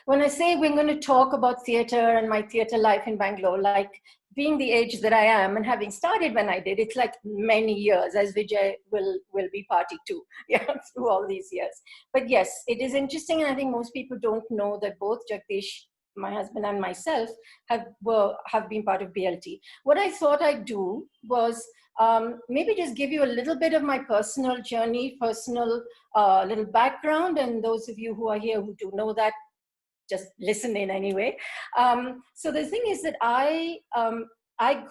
when I say we're going to talk about theatre and my theatre life in Bangalore, like being the age that I am and having started when I did, it's like many years, as Vijay will be party to, yeah, through all these years. But yes, it is interesting, and I think most people don't know that both Jagdish, my husband, and myself have been part of BLT. What I thought I'd do was maybe just give you a little bit of my personal journey, personal little background, and those of you who are here who do know that, just listen in anyway. So the thing is that I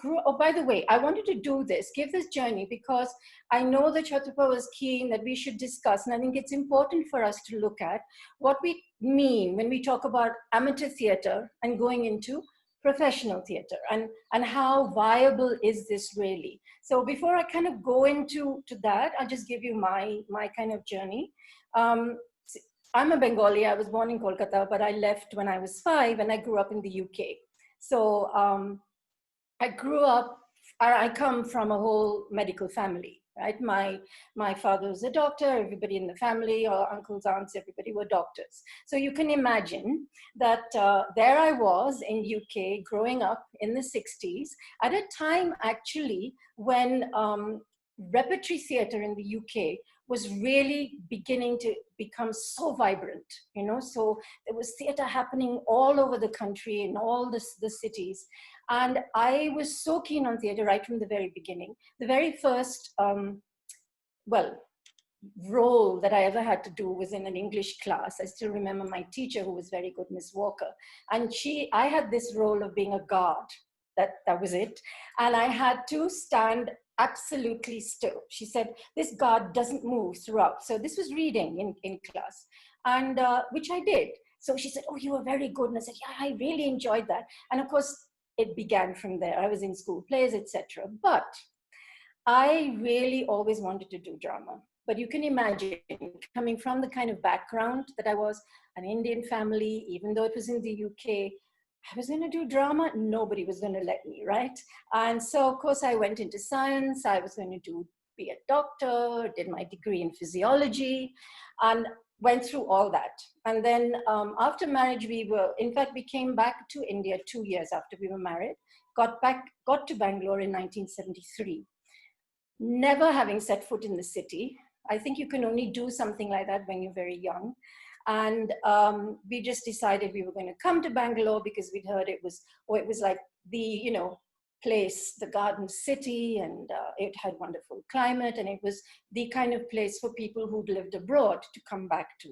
grew, oh, by the way, I wanted to do this, give this journey, because I know that Chatupa was keen that we should discuss, and I think it's important for us to look at what we mean when we talk about amateur theatre and going into professional theatre, and how viable is this really. So before I kind of go into that, I'll just give you my kind of journey. I'm a Bengali. I was born in Kolkata, but I left when I was 5, and I grew up in the UK. So I grew up, I come from a whole medical family, right? My father was a doctor, everybody in the family, or uncles, aunts, everybody were doctors. So you can imagine that there I was in UK, growing up in the 60s, at a time actually when repertory theatre in the UK was really beginning to become so vibrant, you know, so there was theatre happening all over the country, in all the cities. And I was so keen on theatre right from the very beginning. The very first, role that I ever had to do was in an English class. I still remember my teacher, who was very good, Miss Walker. And I had this role of being a guard. That was it. And I had to stand absolutely still. She said, this guard doesn't move throughout. So this was reading in class, and which I did. So she said, oh, you were very good. And I said, yeah, I really enjoyed that. And of course, it began from there. I was in school plays, etc. But I really always wanted to do drama. But you can imagine, coming from the kind of background that I was, an Indian family, even though it was in the UK, I was going to do drama. Nobody was going to let me, right? And so, of course, I went into science. I was going to be a doctor, did my degree in physiology, and went through all that. And then after marriage, we came back to India 2 years after we were married, got to Bangalore in 1973. Never having set foot in the city. I think you can only do something like that when you're very young. And we just decided we were going to come to Bangalore because we'd heard it was like the, you know, place, the garden city, and it had wonderful climate, and it was the kind of place for people who'd lived abroad to come back to.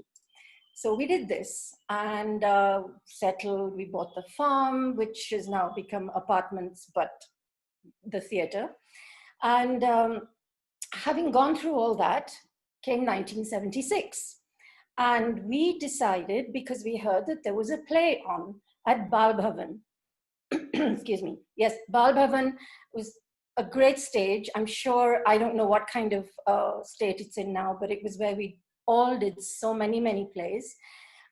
So we did this and settled. We bought the farm, which has now become apartments, but the theatre. And having gone through all that, came 1976. And we decided, because we heard that there was a play on at Bal Bhavan. Excuse me. Yes, Bal Bhavan was a great stage. I'm sure, I don't know what kind of state it's in now, but it was where we all did so many, many plays.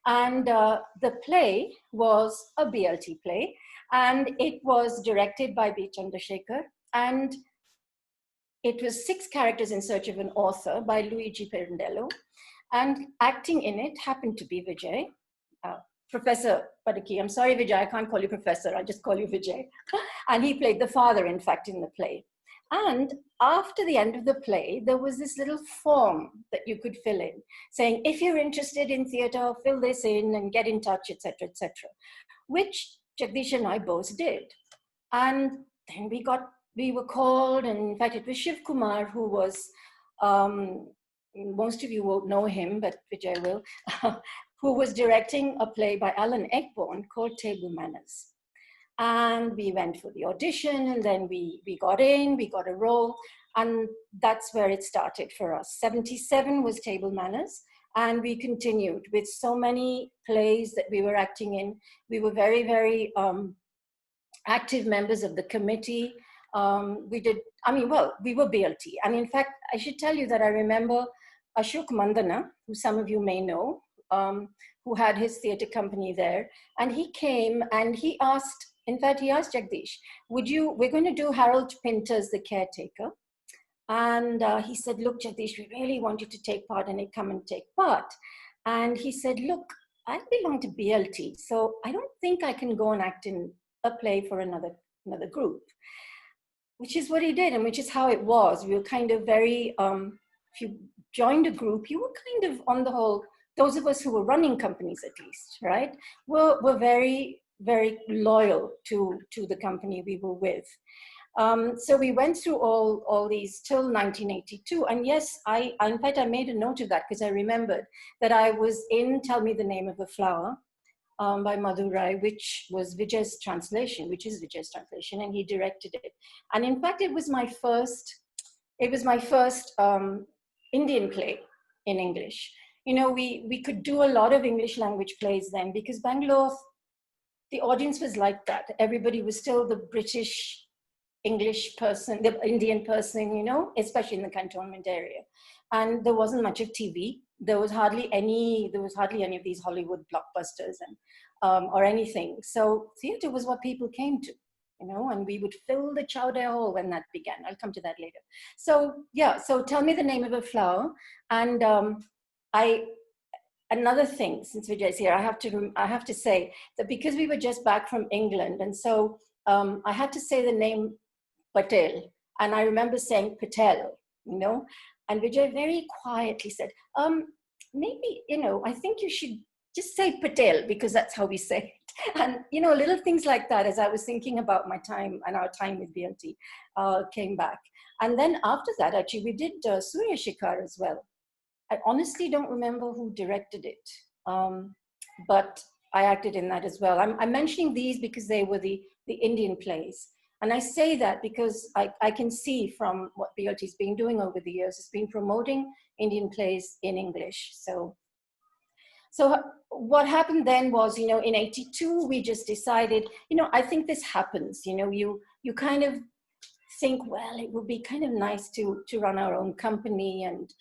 And the play was a BLT play, and it was directed by B. Chandrasekhar, and it was 6 characters in search of an author by Luigi Pirandello. And acting in it happened to be Vijay, Professor Padaki. I'm sorry, Vijay, I can't call you Professor, I'll just call you Vijay. And he played the father, in fact, in the play. And after the end of the play, there was this little form that you could fill in, saying, if you're interested in theatre, fill this in and get in touch, etc., etc., which Jagdish and I both did. And then we were called, and in fact, it was Shiv Kumar, who was, most of you won't know him, but Vijay will, who was directing a play by Alan Eckbourne called Table Manners. And we went for the audition, and then we got in, we got a role, and that's where it started for us. 77 was Table Manners, and we continued with so many plays that we were acting in. We were very, very active members of the committee. We were BLT. And in fact, I should tell you that I remember Ashok Mandana, who some of you may know, who had his theatre company there. And he came and he asked Jagdish, we're going to do Harold Pinter's The Caretaker. And he said, look, Jagdish, we really want you to take part in it, come and take part. And he said, look, I belong to BLT, so I don't think I can go and act in a play for another group, which is what he did, and which is how it was. We were kind of very, if you joined a group, you were kind of, on the whole, those of us who were running companies at least, right, were very, very loyal to the company we were with. So we went through all these till 1982. And yes, in fact, I made a note of that because I remembered that I was in Tell Me the Name of a Flower by Madurai, which was Vijay's translation, which is Vijay's translation, and he directed it. And in fact, it was my first Indian play in English. You know, we could do a lot of English language plays then because Bangalore, the audience was like that. Everybody was still the British English person, the Indian person, you know, especially in the cantonment area. And there wasn't much of TV. There was hardly any of these Hollywood blockbusters and or anything. So theater was what people came to, you know, and we would fill the Chowder Hall when that began. I'll come to that later. So yeah, so Tell Me the Name of a Flower. And another thing, since Vijay's here, I have to say that because we were just back from England, and so I had to say the name Patel, and I remember saying Patel, you know, and Vijay very quietly said, maybe, you know, I think you should just say Patel because that's how we say it. And, you know, little things like that, as I was thinking about my time and our time with BLT, came back. And then after that, actually, we did Surya Shikhar as well. I honestly don't remember who directed it, but I acted in that as well. I'm mentioning these because they were the Indian plays. And I say that because I can see from what BLT's been doing over the years, it's been promoting Indian plays in English. So what happened then was, you know, in '82, we just decided, you know, I think this happens, you know, you kind of think, well, it would be kind of nice to run our own company, and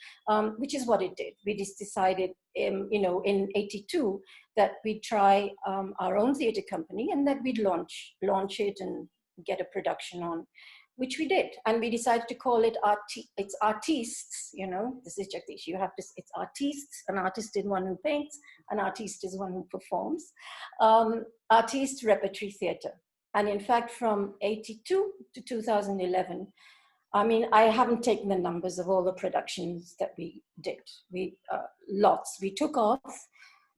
which is what it did. We just decided, you know, in '82 that we'd try our own theater company and that we'd launch it and get a production on, which we did. And we decided to call it it's Artistes, you know, this is Jagdish, it's Artistes. An artist is one who paints, an artiste is one who performs. Artistes Repertory Theatre. And in fact, from '82 to 2011, I mean, I haven't taken the numbers of all the productions that we did. Lots. We took off.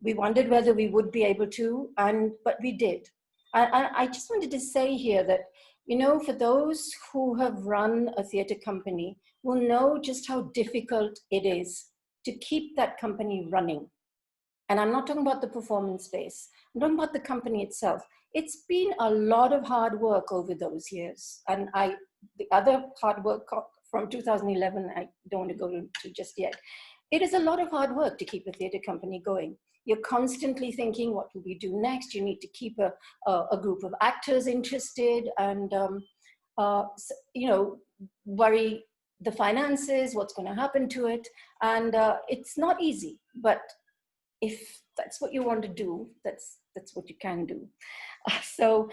We wondered whether we would be able to, but we did. I just wanted to say here that, you know, for those who have run a theater company will know just how difficult it is to keep that company running. And I'm not talking about the performance space. I'm talking about the company itself. It's been a lot of hard work over those years. And the other hard work from 2011, I don't want to go to just yet. It is a lot of hard work to keep a theater company going. You're constantly thinking, what will we do next? You need to keep a group of actors interested and, you know, worry the finances, what's going to happen to it. And it's not easy, but if that's what you want to do, that's what you can do. So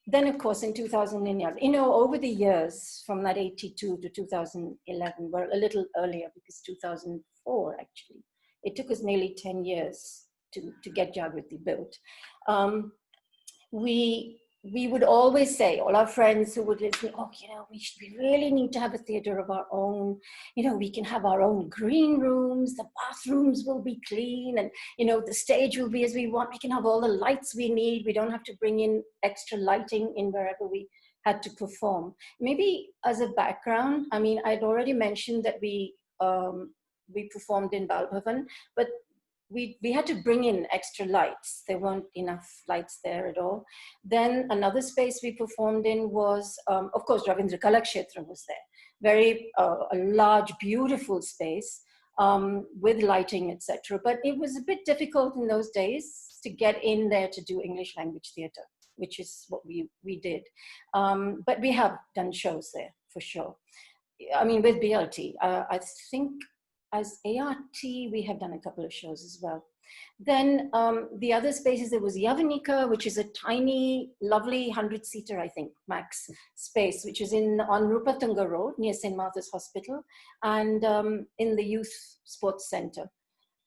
then of course in 2011, you know, over the years from that '82 to 2011, we're a little earlier because 2004 actually. It took us nearly 10 years to get Jagriti built. We would always say, all our friends who would listen, oh, you know, we really need to have a theater of our own. You know, we can have our own green rooms, the bathrooms will be clean, and, you know, the stage will be as we want. We can have all the lights we need. We don't have to bring in extra lighting in wherever we had to perform. Maybe as a background, I mean, I'd already mentioned that we performed in Balbhavan, but we had to bring in extra lights. There weren't enough lights there at all. Then another space we performed in was, of course, Ravindra Kalakshetra was there. Very a large, beautiful space with lighting, etc. But it was a bit difficult in those days to get in there to do English language theatre, which is what we did. But we have done shows there for sure. I mean, with BLT, I think as ART, we have done a couple of shows as well. Then the other spaces, there was Yavanika, which is a tiny, lovely 100-seater, I think, max space, which is on Rupatunga Road near St. Martha's Hospital and in the Youth Sports Center.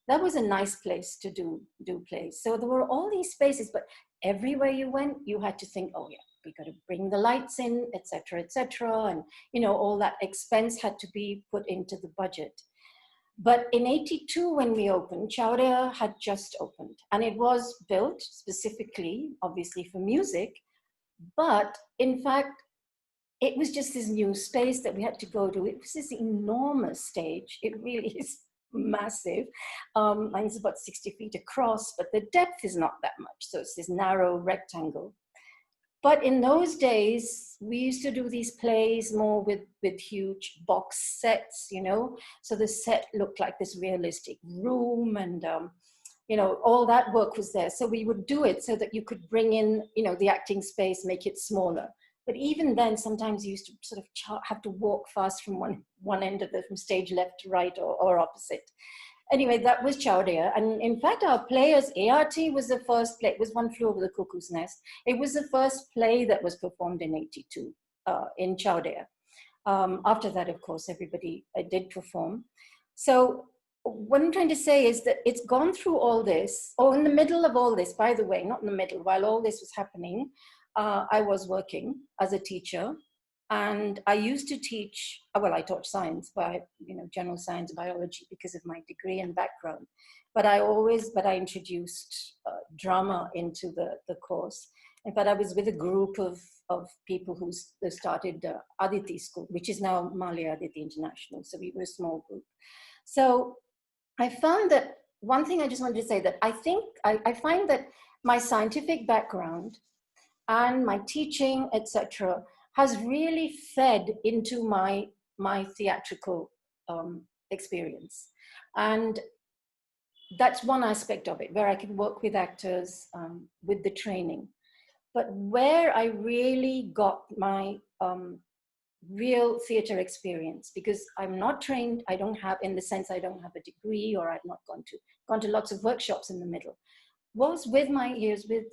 that was a nice place to do plays. So there were all these spaces, but everywhere you went, you had to think, oh yeah, we got to bring the lights in, etc., and all that expense had to be put into the budget. But in '82, when we opened, Chowder had just opened, and it was built specifically, obviously, for music. But in fact, it was just this new space that we had to go to. It was this enormous stage. It really is massive. Mine's about 60 feet across, but the depth is not that much. So it's this narrow rectangle. But in those days, we used to do these plays more with huge box sets, So the set looked like this realistic room, and all that work was there. So we would do it so that you could bring in, the acting space, make it smaller. But even then, sometimes you used to sort of have to walk fast from one end of from stage left to right or opposite. Anyway, that was Chowder. And in fact, our players, ART was the first play. It was One Flew Over the Cuckoo's Nest. It was the first play that was performed in '82 in Chowder. After that, of course, everybody did perform. So what I'm trying to say is that it's gone through all this. Oh, in the middle of all this, by the way, not in the middle, while all this was happening, I was working as a teacher. And I used to teach, well, I taught science, general science, biology, because of my degree and background. But I introduced drama into the course. In fact, I was with a group of people who started Aditi School, which is now Mali Aditi International. So we were a small group. So I found that one thing I just wanted to say, that I find that my scientific background and my teaching, etc., has really fed into my theatrical experience. And that's one aspect of it, where I can work with actors with the training. But where I really got my real theater experience, because I'm not trained, I don't have a degree, or I've not gone to lots of workshops in the middle, was with my years with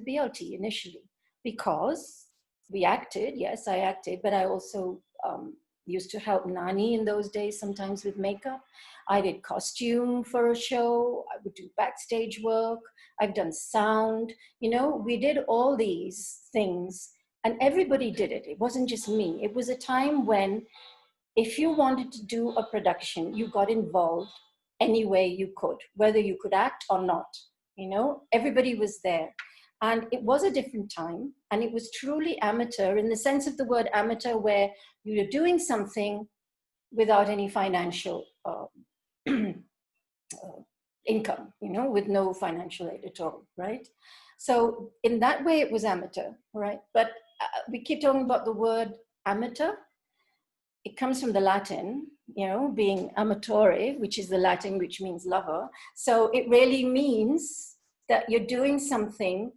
BLT initially, because we acted. Yes, I acted, but I also used to help Nani in those days, sometimes with makeup. I did costume for a show. I would do backstage work. I've done sound. We did all these things, and everybody did it. It wasn't just me. It was a time when, if you wanted to do a production, you got involved any way you could, whether you could act or not. Everybody was there. And it was a different time, and it was truly amateur, in the sense of the word amateur, where you're doing something without any financial income, with no financial aid at all, right? So in that way, it was amateur, right? But we keep talking about the word amateur. It comes from the Latin, being amatore, which is the Latin, which means lover. So it really means that you're doing something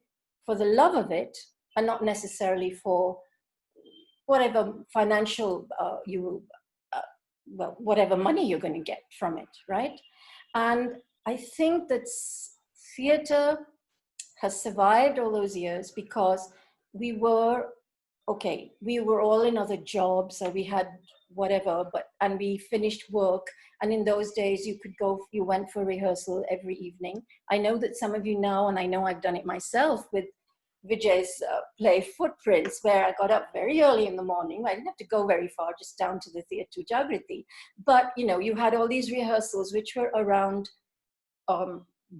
for the love of it, and not necessarily for whatever financial whatever money you're going to get from it, right? And I think that theater has survived all those years because we were all in other jobs, so we had whatever, and we finished work. And in those days, you went for rehearsal every evening. I know that some of you know, and I know I've done it myself with Vijay's play Footprints, where I got up very early in the morning. I didn't have to go very far, just down to the theatre to Jagriti. But, you had all these rehearsals, which were around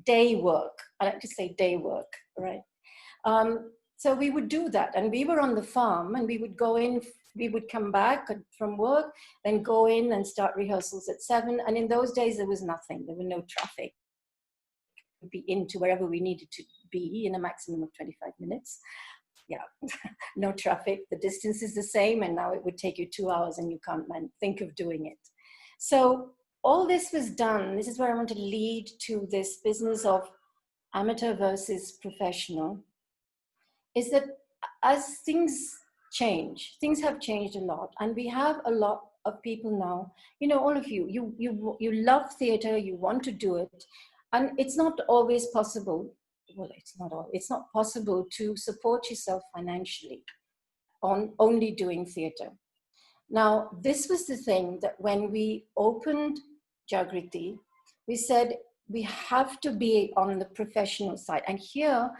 day work. I like to say day work, right? So we would do that, and we were on the farm, and we would go in, we would come back from work, then go in and start rehearsals at 7. And in those days, there was nothing. There were no traffic. We'd be into wherever we needed to be in a maximum of 25 minutes. Yeah, no traffic. The distance is the same, and now it would take you 2 hours, and you can't think of doing it. So all this was done. This is where I want to lead to this business of amateur versus professional, is that as things change, things have changed a lot, and we have a lot of people now, all of you love theater, you want to do it, and it's not always possible. Well, it's not possible to support yourself financially on only doing theater. Now, this was the thing that when we opened Jagriti, we said, we have to be on the professional side. And here,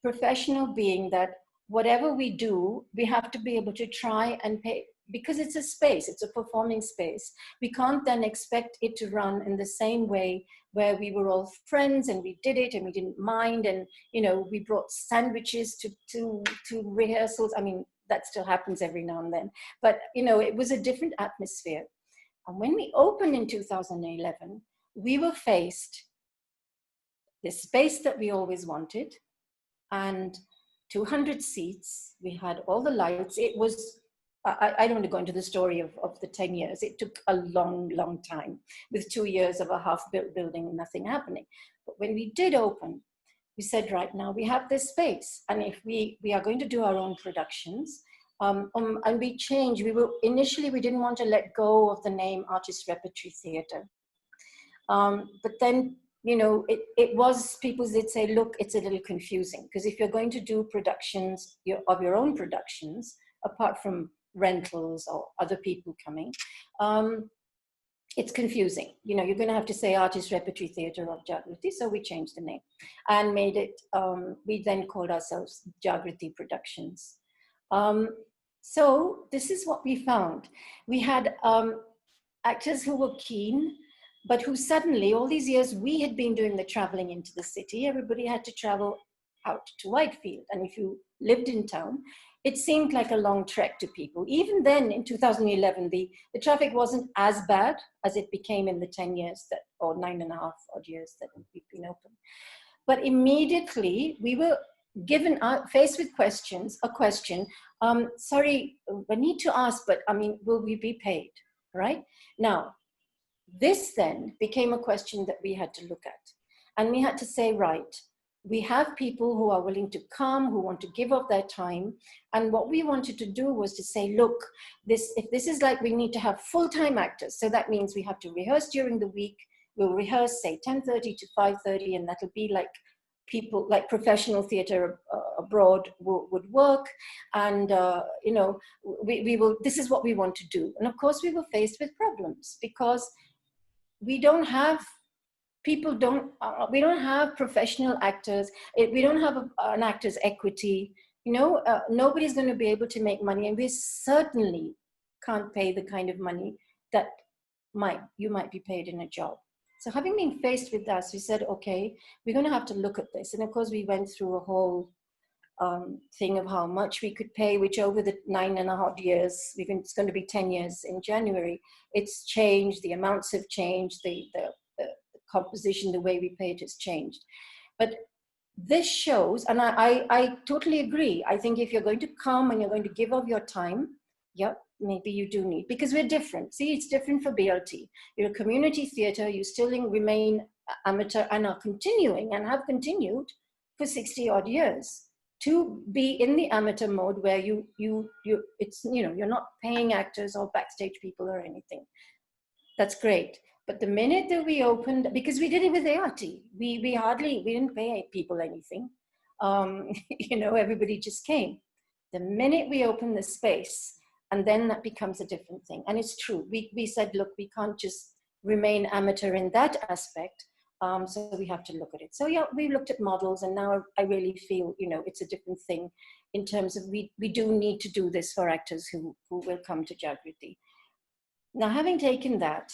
professional being that whatever we do, we have to be able to try and pay, because it's a space, it's a performing space. We can't then expect it to run in the same way where we were all friends and we did it and we didn't mind, and we brought sandwiches to rehearsals. I mean, that still happens every now and then, but it was a different atmosphere. And when we opened in 2011, we were faced the space that we always wanted, and 200 seats. We had all the lights. It was, I don't want to go into the story of the 10 years. It took a long, long time with 2 years of a half-built building and nothing happening. But when we did open, we said, right now we have this space. And if we are going to do our own productions, and we changed, initially we didn't want to let go of the name Artistes Repertory Theatre. But then, it was, people did say, look, it's a little confusing, because if you're going to do productions of your own productions, apart from rentals or other people coming, it's confusing. You're going to have to say Artistes Repertory Theatre of Jagriti. So we changed the name and made it, we then called ourselves Jagriti Productions. So this is what we found. We had actors who were keen, but who suddenly, all these years, we had been doing the traveling into the city. Everybody had to travel out to Whitefield. And if you lived in town, it seemed like a long trek to people. Even then, in 2011, the traffic wasn't as bad as it became in the 10 years or 9.5 odd years that we've been open. But immediately, we were given, faced with a question, sorry, we need to ask, but I mean, will we be paid, right? Now, this then became a question that we had to look at. And we had to say, right, we have people who are willing to come, who want to give up their time. And what we wanted to do was to say, look, if this is like, we need to have full-time actors. So that means we have to rehearse during the week. We'll rehearse, say, 10:30 to 5:30, and that'll be like people, like professional theater abroad would work. And, we will, this is what we want to do. And of course, we were faced with problems, because we don't have we don't have professional actors. We don't have an actor's equity. Nobody's going to be able to make money, and we certainly can't pay the kind of money that you might be paid in a job. So having been faced with that, we said, okay, we're going to have to look at this. And of course, we went through a whole thing of how much we could pay, which over the 9.5 years, it's going to be 10 years in January, it's changed. The amounts have changed. The composition, the way we pay it has changed. But this shows, and I totally agree. I think if you're going to come and you're going to give up your time, yep, maybe you do need, because we're different. See, it's different for BLT. You're a community theater, you still remain amateur and are continuing and have continued for 60 odd years to be in the amateur mode where you're not paying actors or backstage people or anything. That's great. But the minute that we opened, because we did it with ART, we didn't pay people anything. Everybody just came. The minute we opened the space, and then that becomes a different thing. And it's true. We said, look, we can't just remain amateur in that aspect. So we have to look at it. So yeah, we looked at models, and now I really feel, it's a different thing in terms of we do need to do this for actors who will come to Jagriti. Now, having taken that,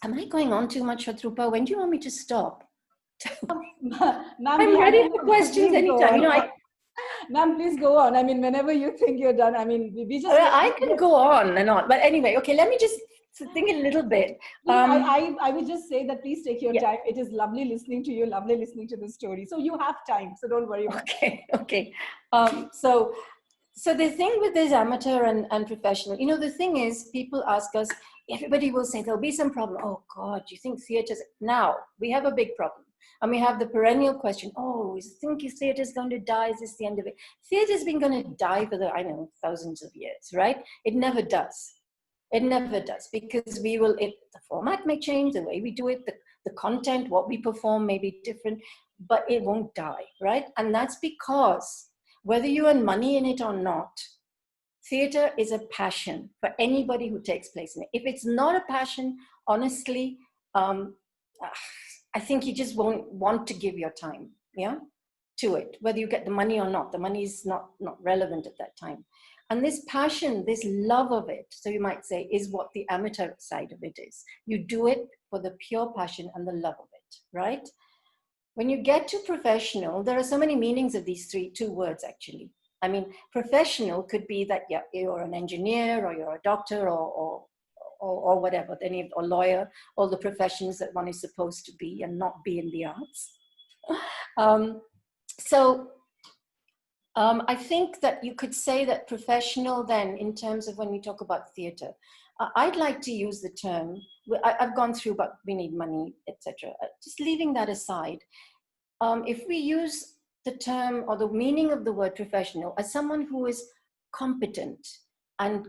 am I going on too much, Shatrupa? When do you want me to stop? I'm ready for questions anytime. Ma'am, please go on. I mean, whenever you think you're done. I mean, we just... I can go on and on. But anyway, okay, let me just think a little bit. I would just say that please take your time. It is lovely listening to you, lovely listening to the story. So you have time, so don't worry about it. Okay. So the thing with this amateur and professional, the thing is, people ask us, everybody will say there'll be some problem. Oh God, do you think theaters, now we have a big problem. And we have the perennial question, you think theater is going to die? Is this the end of it? Theater's been going to die for thousands of years, right? It never does. It never does, because the format may change, the way we do it, the content, what we perform may be different, but it won't die, right? And that's because whether you earn money in it or not, theater is a passion for anybody who takes place in it. If it's not a passion, honestly, I think you just won't want to give your time, yeah, to it, whether you get the money or not. The money is not relevant at that time. And this passion, this love of it, so you might say, is what the amateur side of it is. You do it for the pure passion and the love of it, right? When you get to professional, there are so many meanings of these two words, actually. I mean, professional could be that, yeah, you're an engineer or you're a doctor or whatever, or lawyer, all the professions that one is supposed to be and not be in the arts. I think that you could say that professional then, in terms of when we talk about theatre, I'd like to use the term, I've gone through about we need money, etc. Just leaving that aside, if we use the term or the meaning of the word professional as someone who is competent and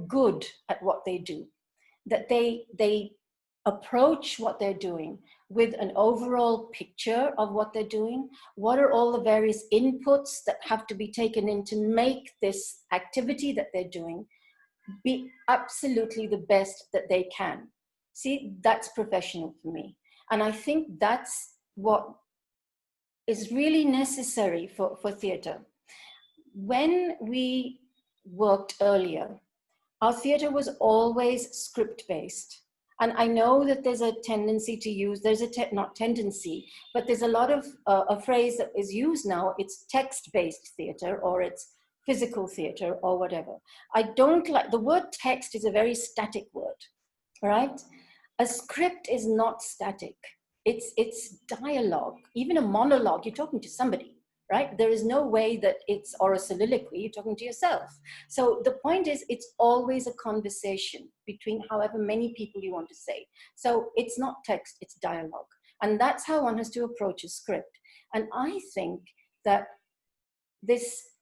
good at what they do, that they approach what they're doing with an overall picture of what they're doing. What are all the various inputs that have to be taken in to make this activity that they're doing be absolutely the best that they can? See, that's professional for me. And I think that's what is really necessary for theatre. When we worked earlier, our theatre was always script-based. And I know that there's a tendency to use, not tendency, but there's a lot of a phrase that is used now, it's text-based theatre or it's physical theatre or whatever. I don't like, the word text is a very static word, right? A script is not static. It's dialogue, even a monologue, you're talking to somebody, right? There is no way that it's, or a soliloquy, you're talking to yourself. So the point is, it's always a conversation between however many people you want to say. So it's not text, it's dialogue. And that's how one has to approach a script. And I think that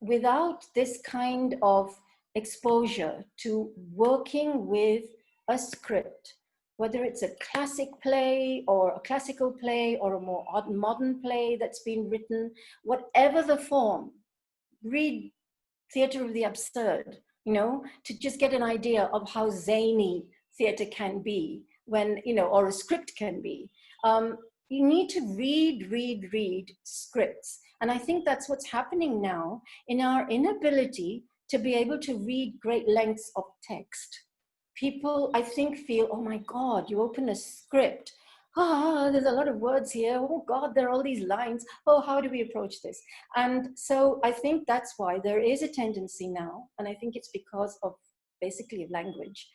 without this kind of exposure to working with a script, whether it's a classic play or a classical play or a more modern play that's been written, whatever the form, read Theatre of the Absurd, to just get an idea of how zany theatre can be when, or a script can be. You need to read scripts. And I think that's what's happening now in our inability to be able to read great lengths of text. People, I think, feel, oh my God, you open a script. There's a lot of words here. Oh God, there are all these lines. Oh, how do we approach this? And so I think that's why there is a tendency now, and I think it's because of basically language,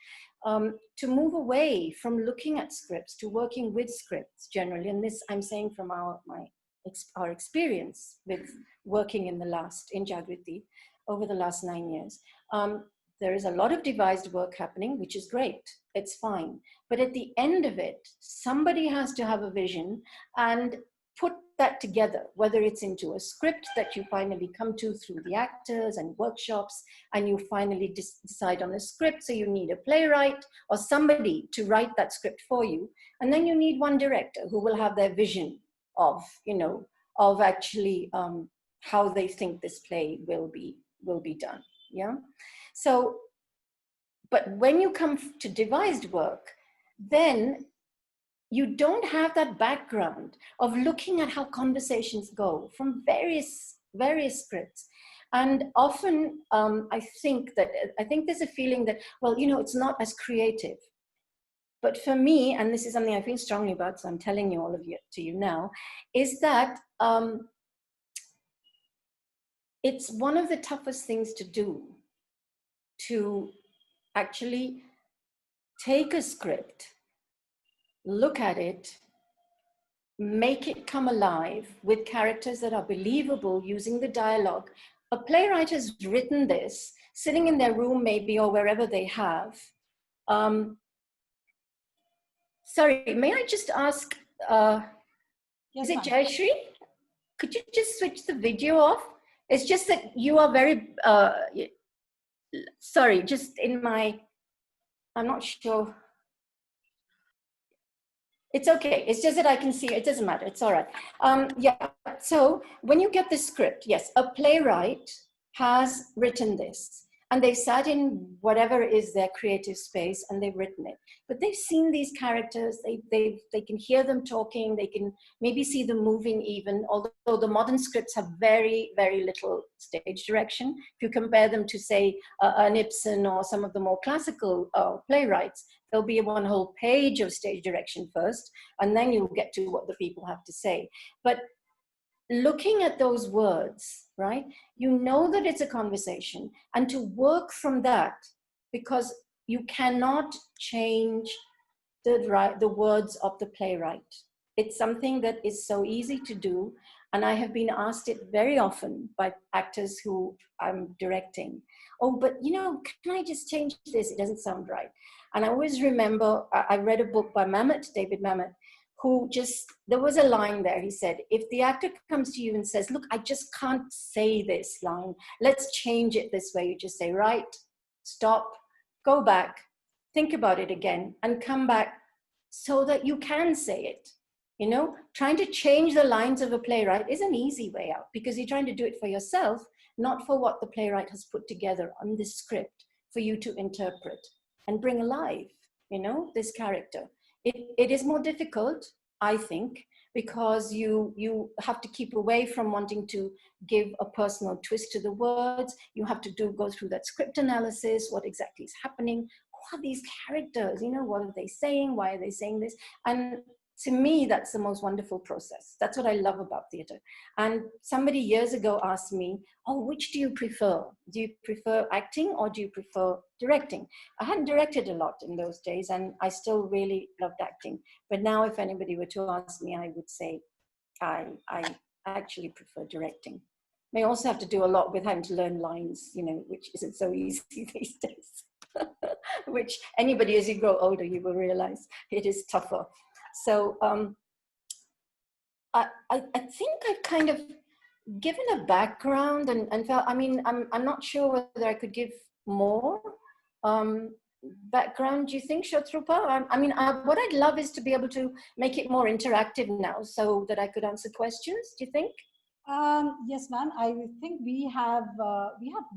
to move away from looking at scripts to working with scripts generally. And this I'm saying from our experience with working in Jagriti over the last 9 years. There is a lot of devised work happening, which is great. It's fine. But at the end of it, somebody has to have a vision and put that together, whether it's into a script that you finally come to through the actors and workshops, and you finally decide on a script. So you need a playwright or somebody to write that script for you. And then you need one director who will have their vision of, of actually how they think this play will be done. Yeah. So, but when you come to devised work, then you don't have that background of looking at how conversations go from various scripts. And often I think there's a feeling that, well, it's not as creative. But for me, and this is something I feel strongly about, so I'm telling you all of to you now, is that it's one of the toughest things to do, to actually take a script, look at it, make it come alive with characters that are believable using the dialogue. A playwright has written this, sitting in their room maybe, or wherever they have. Sorry, may I just ask, yes, is it Jayashree? Could you just switch the video off? It's just that you are very, sorry, just I'm not sure. It's okay. It's just that I can see it. It doesn't matter. It's all right. Yeah. So when you get the script, yes, a playwright has written this. and they've sat in whatever is their creative space and they've written it. But they've seen these characters, they can hear them talking, they can maybe see them moving even, although the modern scripts have very, very little stage direction. If you compare them to, say, an Ibsen or some of the more classical playwrights, there'll be one whole page of stage direction first, and then you'll get to what the people have to say. But looking at those words, right, you know that it's a conversation, and to work from that, because you cannot change the words of the playwright. It's something that is so easy to do, and I have been asked it very often by actors who I'm directing. Oh, but you know, can I just change this? It doesn't sound right. And I always remember, I read a book by David Mamet, who there was a line there. He said, if the actor comes to you and says, look, I just can't say this line, let's change it this way. You just say, right, stop, go back, think about it again, and come back so that you can say it. You know, trying to change the lines of a playwright is an easy way out, because you're trying to do it for yourself, not for what the playwright has put together on this script for you to interpret and bring alive, you know, this character. It is more difficult, I think, because you have to keep away from wanting to give a personal twist to the words. You have to go through that script analysis. What exactly is happening? Who are these characters? You know, what are they saying? Why are they saying this? And to me, that's the most wonderful process. That's what I love about theatre. And somebody years ago asked me, oh, which do you prefer? Do you prefer acting or do you prefer directing? I hadn't directed a lot in those days, and I still really loved acting. But now if anybody were to ask me, I would say I actually prefer directing. May also have to do a lot with having to learn lines, you know, which isn't so easy these days. Which anybody, as you grow older, you will realize it is tougher. So I think I've kind of given a background and felt, I mean, I'm not sure whether I could give more background. Do you think, Shatrupa? I mean, what I'd love is to be able to make it more interactive now so that I could answer questions. Do you think? Yes, ma'am. I think we have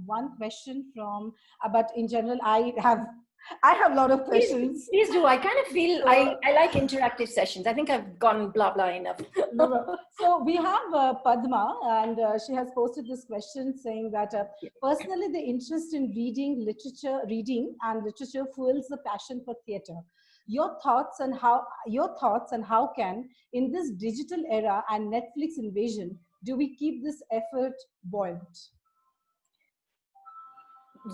one question from, but in general, I have a lot of questions. Please do. I kind of feel so, I like interactive sessions. I think I've gone blah blah enough. So we have Padma, and she has posted this question saying that personally, the interest in reading and literature fuels the passion for theatre. Your thoughts and how can, in this digital era and Netflix invasion, do we keep this effort buoyant?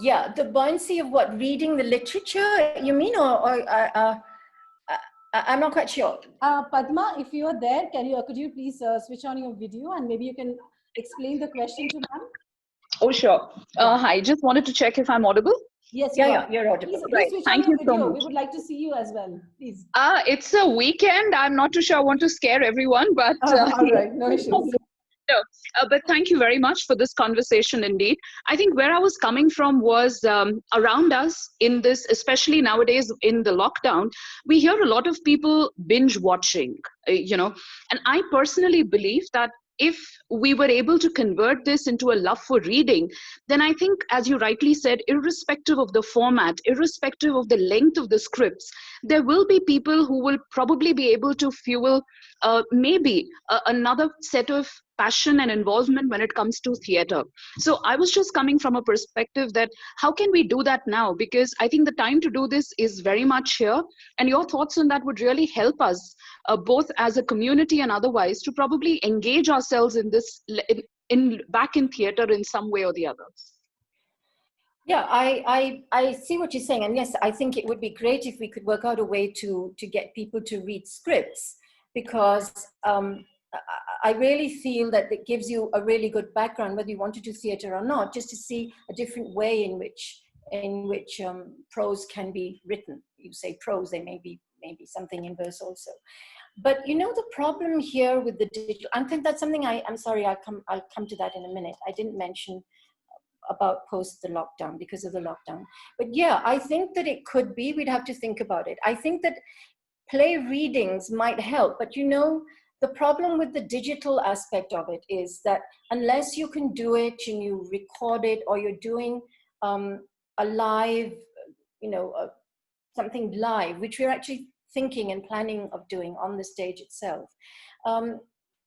Yeah, the buoyancy of what? Reading the literature, you mean, or I'm not quite sure. Padma, if you are there, could you please switch on your video and maybe you can explain the question to ma'am? Oh, sure. Hi, just wanted to check if I'm audible. Yes, you're audible. Please switch on your video. We would like to see you as well, please. It's a weekend. I'm not too sure I want to scare everyone, but all right, no issues. No, but thank you very much for this conversation indeed. I think where I was coming from was around us in this, especially nowadays in the lockdown, we hear a lot of people binge watching, and I personally believe that if we were able to convert this into a love for reading, then I think, as you rightly said, irrespective of the format, irrespective of the length of the scripts, there will be people who will probably be able to fuel maybe another set of passion and involvement when it comes to theatre. So I was just coming from a perspective that how can we do that now? Because I think the time to do this is very much here. And your thoughts on that would really help us, both as a community and otherwise, to probably engage ourselves in this, back in theatre in some way or the other. Yeah, I see what you're saying. And yes, I think it would be great if we could work out a way to get people to read scripts, because I really feel that it gives you a really good background, whether you want to do theatre or not, just to see a different way in which prose can be written. You say prose, there may be something in verse also. But you know, the problem here with the digital, I think that's something I'm sorry, I'll come to that in a minute. I didn't mention about post the lockdown because of the lockdown. But yeah, I think that it could be, we'd have to think about it. I think that play readings might help, but you know, the problem with the digital aspect of it is that unless you can do it and you record it, or you're doing a live, something live, which we're actually thinking and planning of doing on the stage itself.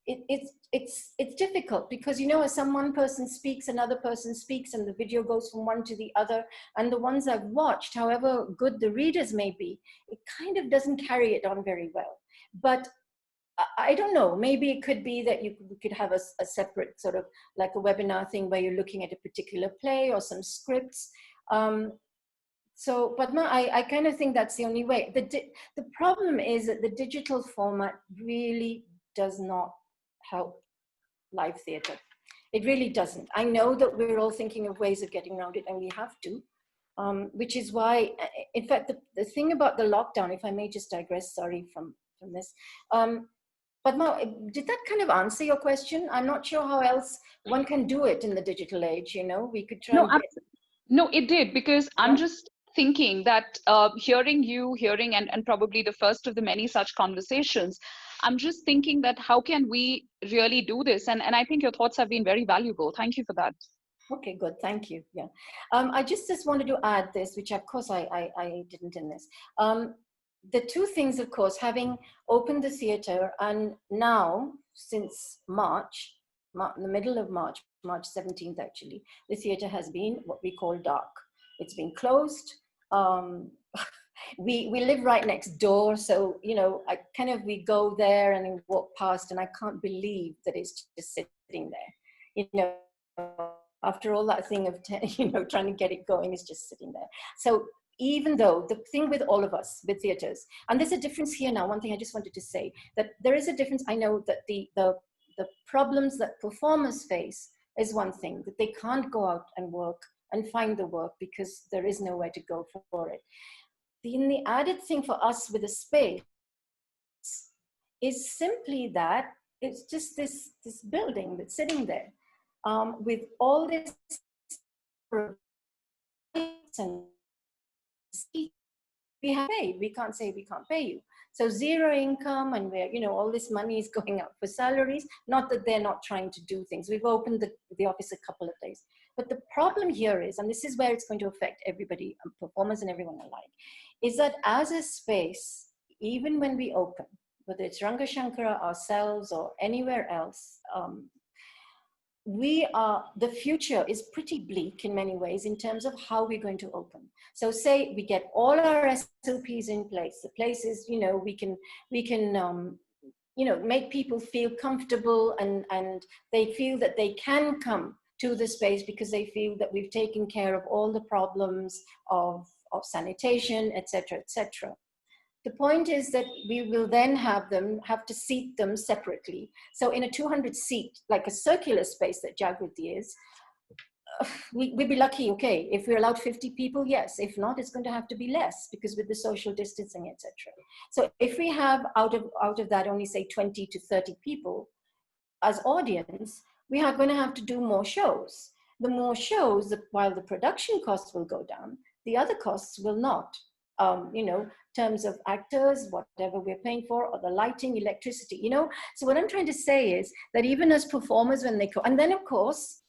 It's difficult because, as one person speaks, another person speaks, and the video goes from one to the other. And the ones I've watched, however good the readers may be, it kind of doesn't carry it on very well. But I don't know, maybe it could be that you could have a separate sort of like a webinar thing where you're looking at a particular play or some scripts. So, Padma, I kind of think that's the only way. The problem is that the digital format really does not help live theatre. It really doesn't. I know that we're all thinking of ways of getting around it, and we have to, which is why, in fact, the thing about the lockdown, if I may just digress, sorry, from this, Padma, did that kind of answer your question? I'm not sure how else one can do it in the digital age, we could try. No, it did, because I'm just thinking that hearing and probably the first of the many such conversations, I'm just thinking that how can we really do this? And I think your thoughts have been very valuable. Thank you for that. Okay, good. Thank you. Yeah. I just wanted to add this, which of course I didn't in this. The two things, of course, having opened the theatre, and now since March, the middle of March 17th actually, the theatre has been what we call dark. It's been closed. We live right next door, so we go there and we walk past, and I can't believe that it's just sitting there. After all that thing of trying to get it going, it's just sitting there. So even though the thing with all of us with theatres, and there's a difference here now. One thing I just wanted to say, that there is a difference. I know that the problems that performers face is one thing, that they can't go out and work and find the work because there is nowhere to go for it. The added thing for us with the space is simply that it's just this building that's sitting there with all this and we have paid. We can't say we can't pay you. So zero income, and we're, all this money is going out for salaries. Not that they're not trying to do things. We've opened the office a couple of days. But the problem here is, and this is where it's going to affect everybody, performers and everyone alike, is that as a space, even when we open, whether it's Ranga Shankara, ourselves, or anywhere else, the future is pretty bleak in many ways in terms of how we're going to open. So say we get all our SOPs in place, the places, we can make people feel comfortable, and they feel that they can come to the space because they feel that we've taken care of all the problems of sanitation, etc., etc. The point is that we will then have to seat them separately. So in a 200 seat, like a circular space that Jagriti is, we'd be lucky, okay, if we're allowed 50 people, yes. If not, it's going to have to be less, because with the social distancing, etc. So if we have out of that only say 20 to 30 people as audience, we are going to have to do more shows. The more shows, while the production costs will go down, the other costs will not. Terms of actors, whatever we're paying for, or the lighting, electricity, So what I'm trying to say is that even as performers, when they go, and then of course,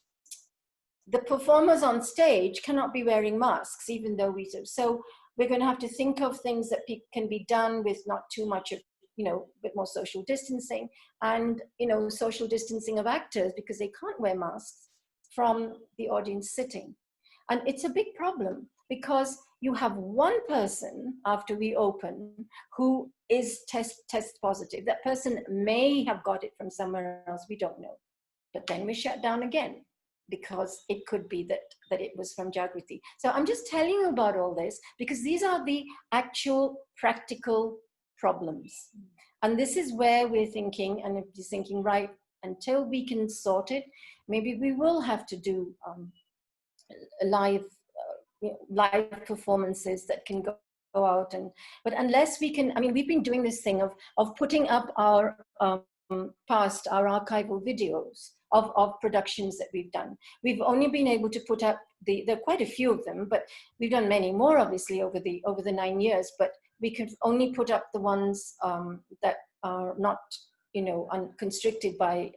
the performers on stage cannot be wearing masks, even though we do. So we're going to have to think of things that can be done with not too much of, a bit more social distancing, and, social distancing of actors, because they can't wear masks from the audience sitting. And it's a big problem, because you have one person after we open who is test positive. That person may have got it from somewhere else, we don't know. But then we shut down again, because it could be that it was from Jagriti. So I'm just telling you about all this, because these are the actual practical problems. And this is where we're thinking, and just thinking, right, until we can sort it, maybe we will have to do live performances that can go out, but unless we can, we've been doing this thing of putting up our past, our archival videos of productions that we've done. We've only been able to put up there are quite a few of them, but we've done many more obviously over the 9 years, but we could only put up the ones that are not, constricted by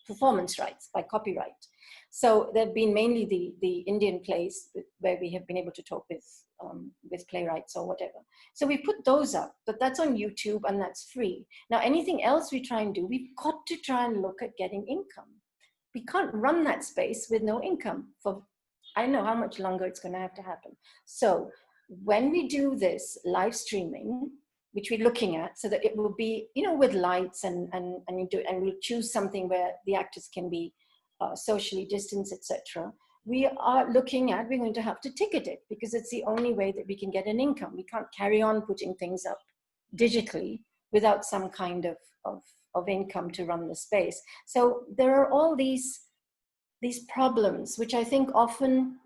performance rights, by copyright. So there have been mainly the Indian plays where we have been able to talk with playwrights or whatever. So we put those up, but that's on YouTube and that's free. Now, anything else we try and do, we've got to try and look at getting income. We can't run that space with no income for, I don't know how much longer it's going to have to happen. So when we do this live streaming, which we're looking at, so that it will be, you know, with lights and we'll choose something where the actors can be socially distanced, etc. We're going to have to ticket it because it's the only way that we can get an income. We can't carry on putting things up digitally without some kind of income to run the space. So there are all these problems, which I think often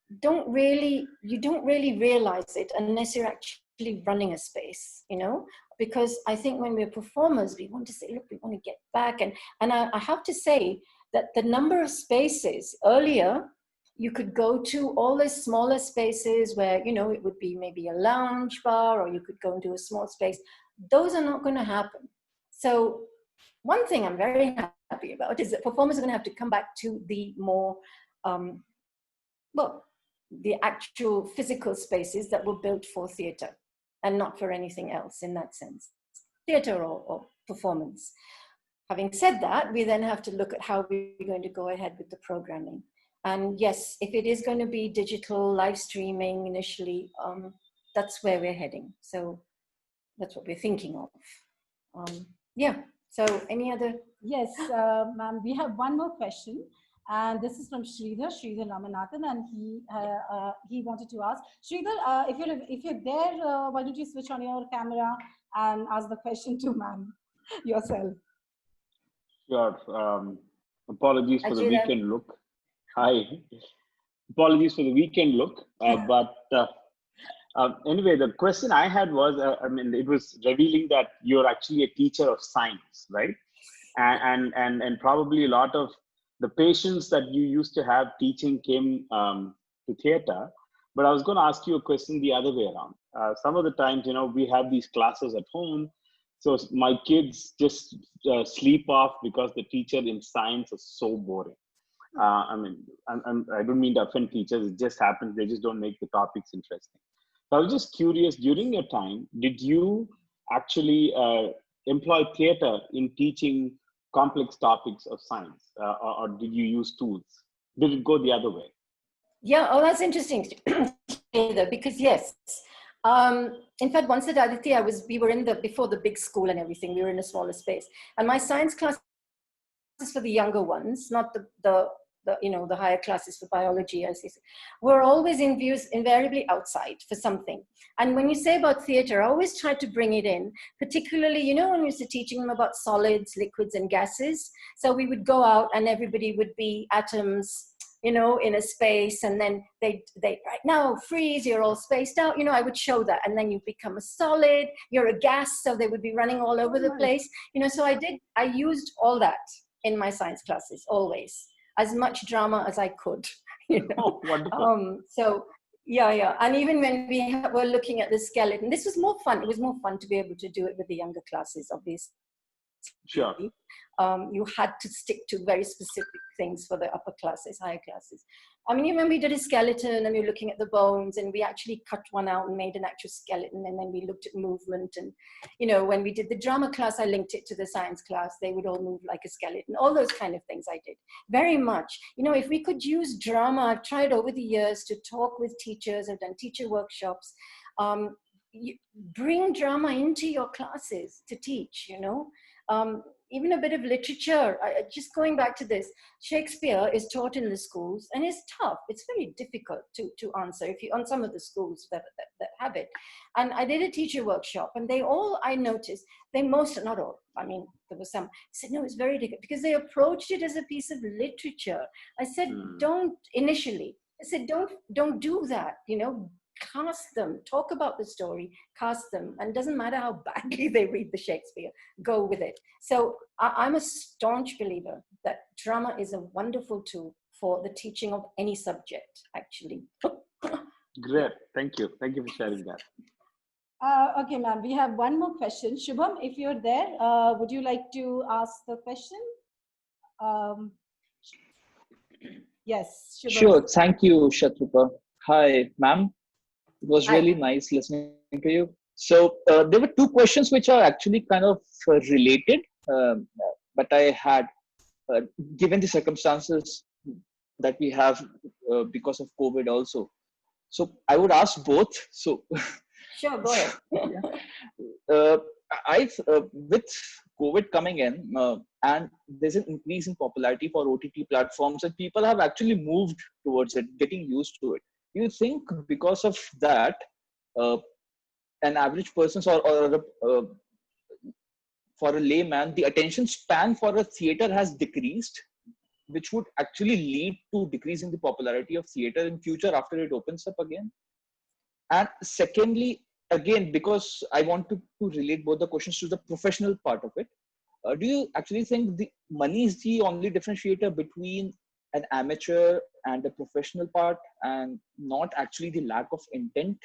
you don't really realize it unless you're actually running a space, you know, because I think when we're performers, we want to say, look, we want to get back. And I have to say that the number of spaces earlier, you could go to all the smaller spaces where, you know, it would be maybe a lounge bar, or you could go into a small space. Those are not going to happen. So one thing I'm very happy about is that performers are going to have to come back to the more, the actual physical spaces that were built for theatre and not for anything else in that sense, theatre or performance. Having said that, we then have to look at how we're going to go ahead with the programming. And yes, if it is going to be digital live streaming initially, that's where we're heading. So that's what we're thinking of. Yeah, so any other? Yes, ma'am, we have one more question. And this is from Sridhar Ramanathan, and he wanted to ask, Sridhar, if you're there, why don't you switch on your camera and ask the question to ma'am yourself? Sure. Apologies for the weekend look. Hi. Apologies for the weekend look. But anyway, the question I had was, I mean, it was revealing that you're actually a teacher of science, right? And probably a lot of the patients that you used to have teaching came to theater. But I was going to ask you a question the other way around. Some of the times, you know, we have these classes at home. So my kids just sleep off because the teacher in science is so boring. I mean, I don't mean to offend teachers. It just happens. They just don't make the topics interesting. So I was just curious, during your time, did you actually employ theater in teaching complex topics of science, or did you use tools? Did it go the other way? Yeah, oh, that's interesting. Because yes, in fact, once at Aditi, we were before the big school and everything, we were in a smaller space. And my science class is for the younger ones, not the higher classes for biology, as you say, were always invariably outside for something. And when you say about theater, I always try to bring it in, particularly, you know, when we used to teaching them about solids, liquids, and gases. So we would go out and everybody would be atoms, you know, in a space, and then they right now freeze, you're all spaced out, you know, I would show that, and then you become a solid, you're a gas, so they would be running all over the place, you know. So I used all that in my science classes, always, as much drama as I could, you know. Wonderful. So yeah, and even when we were looking at the skeleton, this was more fun. It was more fun to be able to do it with the younger classes, obviously. Sure. You had to stick to very specific things for the upper classes, higher classes. I mean, you remember we did a skeleton and we were looking at the bones, and we actually cut one out and made an actual skeleton, and then we looked at movement. And, you know, when we did the drama class, I linked it to the science class. They would all move like a skeleton. All those kind of things I did very much. You know, if we could use drama, I've tried over the years to talk with teachers. I've done teacher workshops. Bring drama into your classes to teach, you know. Even a bit of literature. Just going back to this, Shakespeare is taught in the schools, and it's tough. It's very difficult to answer if you on some of the schools that have it. And I did a teacher workshop, and I noticed, not all, I mean, there was some, said, no, it's very difficult, because they approached it as a piece of literature. I said, don't do that, you know. Cast them, talk about the story, cast them, and it doesn't matter how badly they read the Shakespeare, go with it. So I'm a staunch believer that drama is a wonderful tool for the teaching of any subject, actually. Great, thank you for sharing that. Okay, ma'am, we have one more question. Shubham, if you're there, would you like to ask the question? Yes, Shubham. Sure. Thank you, Shatrupa. Hi, ma'am. It was Hi. really nice listening to you. So there were two questions which are actually kind of related, but I had, uh, given the circumstances that we have because of COVID also. So I would ask both. So Sure, go ahead. yeah. uh, with COVID coming in, and there's an increase in popularity for OTT platforms, and people have actually moved towards it, getting used to it. Do you think because of that, uh, an average person's for a layman, the attention span for a theater has decreased, which would actually lead to decrease in the popularity of theater in future after it opens up again? And secondly, again, because I want to relate both the questions to the professional part of it, do you actually think the money is the only differentiator between an amateur and a professional part, and not actually the lack of intent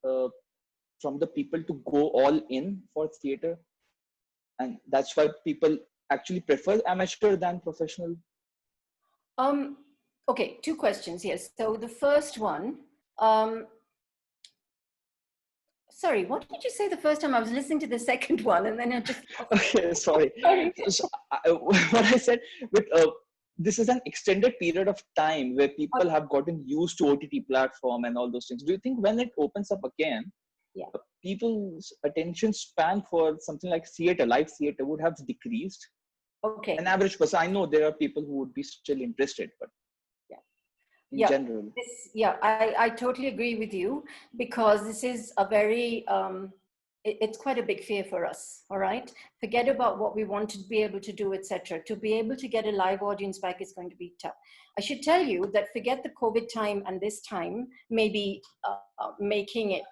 uh, from the people to go all in for theater? And that's why people actually prefer amateur than professional? Um, okay, two questions. Yes. So the first one, um, sorry, what did you say the first time? I was listening to the second one, and then I just. Okay, sorry. Sorry. So, what I said with this is an extended period of time where people have gotten used to OTT platform and all those things. Do you think when it opens up again, Yeah. people's attention span for something like theater, live theater, would have decreased? Okay. An average person, I know there are people who would be still interested, but in general. I totally agree with you, because this is a very, it's quite a big fear for us, all right? Forget about what we want to be able to do, etc. To be able to get a live audience back is going to be tough. I should tell you that forget the COVID time and this time, maybe making it,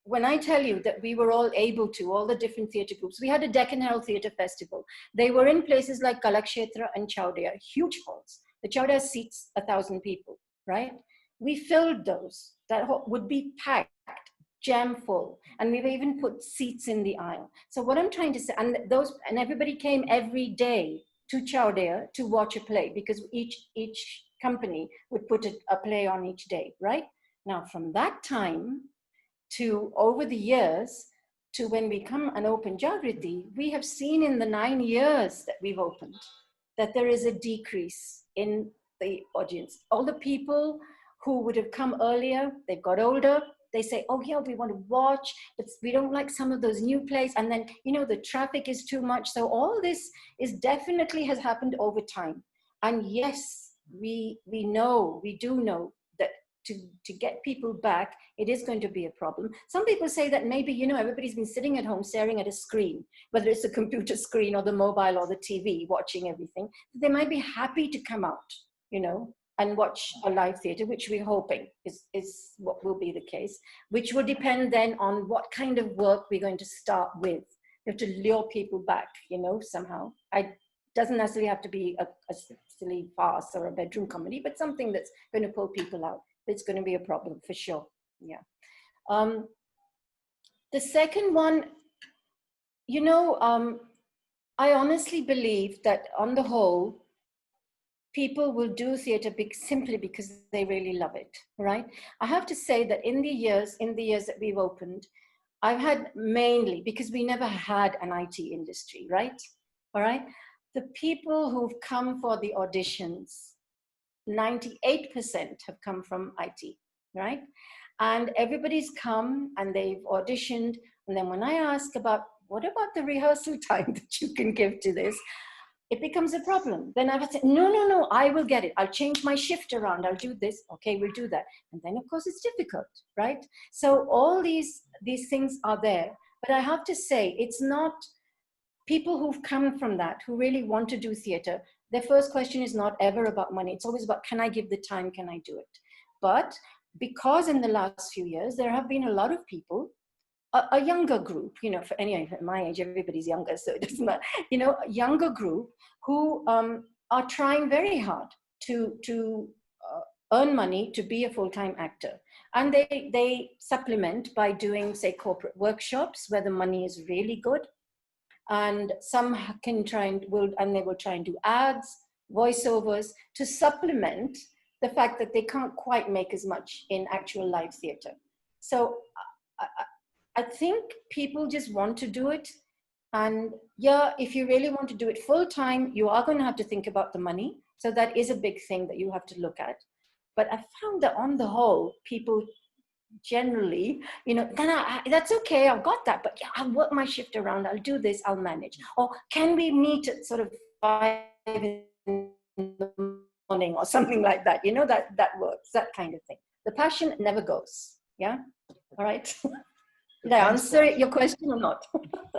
when I tell you that we were all able to, all the different theatre groups, we had a Deccan Herald Theatre Festival. They were in places like Kalakshetra and Chowdhury, huge halls. The Chowdhury seats 1,000 people, right? We filled those. That would be packed, jam full, and we've even put seats in the aisle. So what I'm trying to say, and everybody came every day to Chowdhury to watch a play, because each company would put a play on each day, right? Now, from that time to over the years to when we come and open Jagriti, we have seen in the 9 years that we've opened that there is a decrease in the audience. All the people who would have come earlier, they've got older, they say, oh yeah, we want to watch, but we don't like some of those new plays. And then, the traffic is too much. So all this is definitely has happened over time. And yes, we do know that to get people back, it is going to be a problem. Some people say that maybe, everybody's been sitting at home staring at a screen, whether it's a computer screen or the mobile or the TV, watching everything. They might be happy to come out, and watch a live theatre, which we're hoping is what will be the case, which will depend then on what kind of work we're going to start with. We have to lure people back, somehow. It doesn't necessarily have to be a silly farce or a bedroom comedy, but something that's going to pull people out. It's going to be a problem for sure. Yeah. The second one, I honestly believe that on the whole, people will do theatre simply because they really love it, right? I have to say that in the years that we've opened, I've had mainly, because we never had an IT industry, right? All right. The people who've come for the auditions, 98% have come from IT, right? And everybody's come and they've auditioned. And then when I ask about, what about the rehearsal time that you can give to this? It becomes a problem. Then I would say, no, I will get it. I'll change my shift around. I'll do this. Okay, we'll do that. And then, of course, it's difficult, right? So all these things are there. But I have to say, it's not people who've come from that, who really want to do theatre. Their first question is not ever about money. It's always about, can I give the time? Can I do it? But because in the last few years, there have been a lot of people, a younger group, for at my age, everybody's younger, so it doesn't matter, a younger group who are trying very hard to earn money to be a full-time actor. And they supplement by doing, say, corporate workshops where the money is really good. and some can try and they will try and do ads, voiceovers to supplement the fact that they can't quite make as much in actual live theater. So I think people just want to do it. And yeah, if you really want to do it full time, you are going to have to think about the money. So that is a big thing that you have to look at. But I found that on the whole, people generally, that's okay, I've got that, but yeah, I'll work my shift around, I'll do this, I'll manage. Or can we meet at sort of 5 in the morning or something like that? That works, that kind of thing. The passion never goes. Yeah. All right. Did I answer your question or not?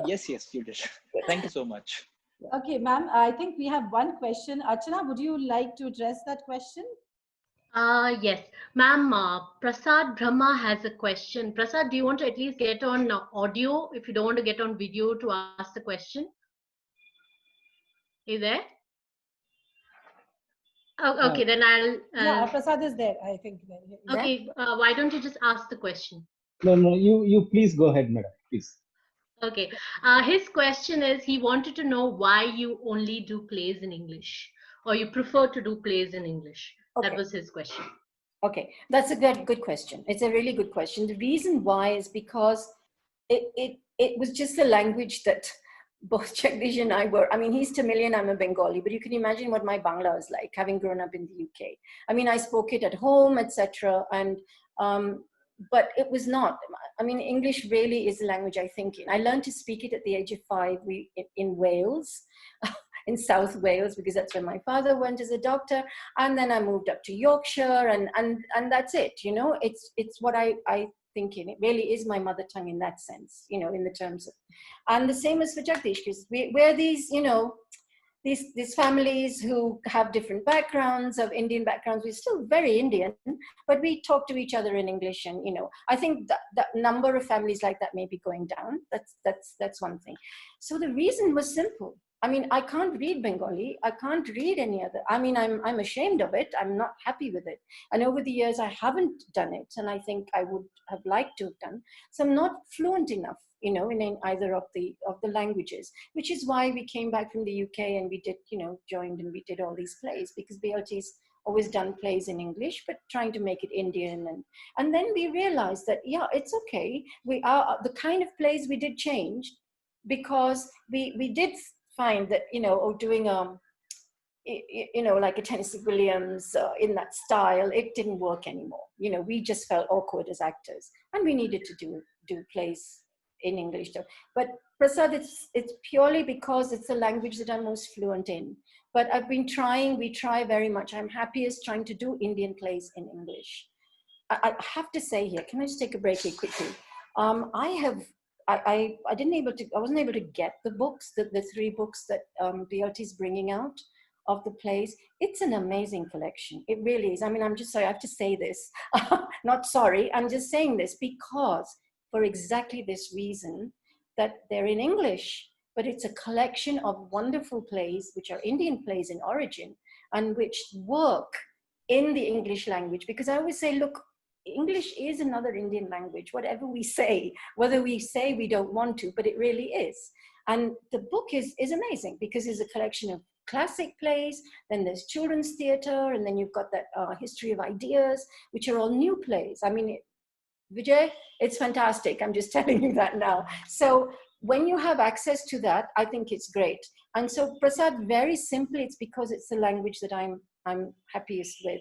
Yes, you did. Thank you so much. Okay, ma'am, I think we have one question. Archana, would you like to address that question? Yes, ma'am. Prasad Brahma has a question. Prasad, do you want to at least get on audio if you don't want to get on video to ask the question? Are you there? Oh, okay, then I'll. Yeah, Prasad is there, I think. Okay, why don't you just ask the question? No, you please go ahead, madam, please. Okay, his question is, he wanted to know why you only do plays in English, or you prefer to do plays in English. Okay. That was his question. Okay, that's a good question. It's a really good question. The reason why is because it was just the language that both Jagdish and I were. I mean, he's Tamilian, I'm a Bengali, but you can imagine what my Bangla is like, having grown up in the UK. I mean, I spoke it at home, etc. And but it was not. I mean, English really is the language I think in. I learned to speak it at the age of 5 in Wales, in South Wales, because that's where my father went as a doctor. And then I moved up to Yorkshire, and that's it. It's what I think in. It really is my mother tongue in that sense, in the terms of. And the same as for Jagdish, because we're these, these families who have different backgrounds, of Indian backgrounds. We're still very Indian, but we talk to each other in English. And, I think that number of families like that may be going down. That's one thing. So the reason was simple. I mean, I can't read Bengali. I can't read any other. I mean, I'm ashamed of it. I'm not happy with it. And over the years, I haven't done it. And I think I would have liked to have done. So I'm not fluent enough, in either of the languages, which is why we came back from the UK and we did, joined and we did all these plays, because BLT's always done plays in English, but trying to make it Indian. And then we realized that, yeah, it's okay. We are the kind of plays we did change, because we did find that, doing like a Tennessee Williams in that style, it didn't work anymore. We just felt awkward as actors, and we needed to do plays in English. But Prasad, it's purely because it's the language that I'm most fluent in. But I've been trying, we try very much. I'm happiest trying to do Indian plays in English. I have to say here, can I just take a break here quickly? I wasn't able to get the books, the 3 books that BLT is bringing out of the plays. It's an amazing collection. It really is. I mean, I'm just sorry, I have to say this. Not sorry, I'm just saying this because for exactly this reason, that they're in English, but it's a collection of wonderful plays, which are Indian plays in origin, and which work in the English language. Because I always say, look, English is another Indian language, whatever we say, whether we say we don't want to, but it really is. And the book is amazing, because it's a collection of classic plays, then there's children's theater, and then you've got that history of ideas, which are all new plays. I mean, Vijay, it's fantastic. I'm just telling you that now. So when you have access to that, I think it's great. And so Prasad, very simply, it's because it's the language that I'm happiest with.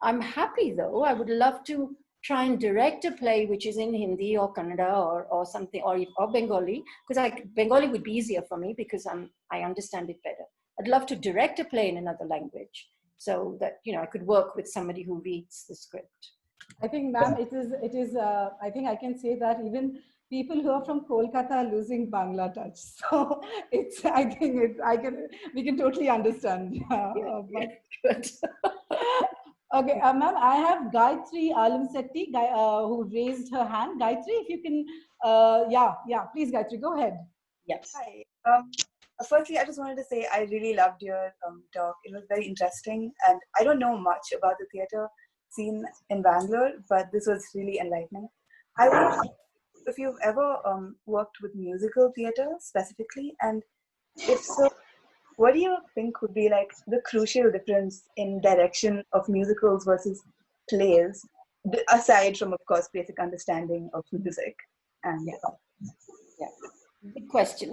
I'm happy though. I would love to try and direct a play which is in Hindi or Kannada or something, or Bengali, because Bengali would be easier for me because I understand it better. I'd love to direct a play in another language so that, I could work with somebody who reads the script. I think, ma'am, it is. I think I can say that even people who are from Kolkata are losing Bangla touch. So it's. I think we can totally understand. But, okay, ma'am, I have Gayatri Alamsetti who raised her hand. Gayatri, if you can, please, Gayatri, go ahead. Yes. Hi. Firstly, I just wanted to say I really loved your talk. It was very interesting, and I don't know much about the theatre scene in Bangalore, but this was really enlightening. I was if you've ever worked with musical theatre specifically, and if so, what do you think would be like the crucial difference in direction of musicals versus plays, aside from, of course, basic understanding of music? And good question.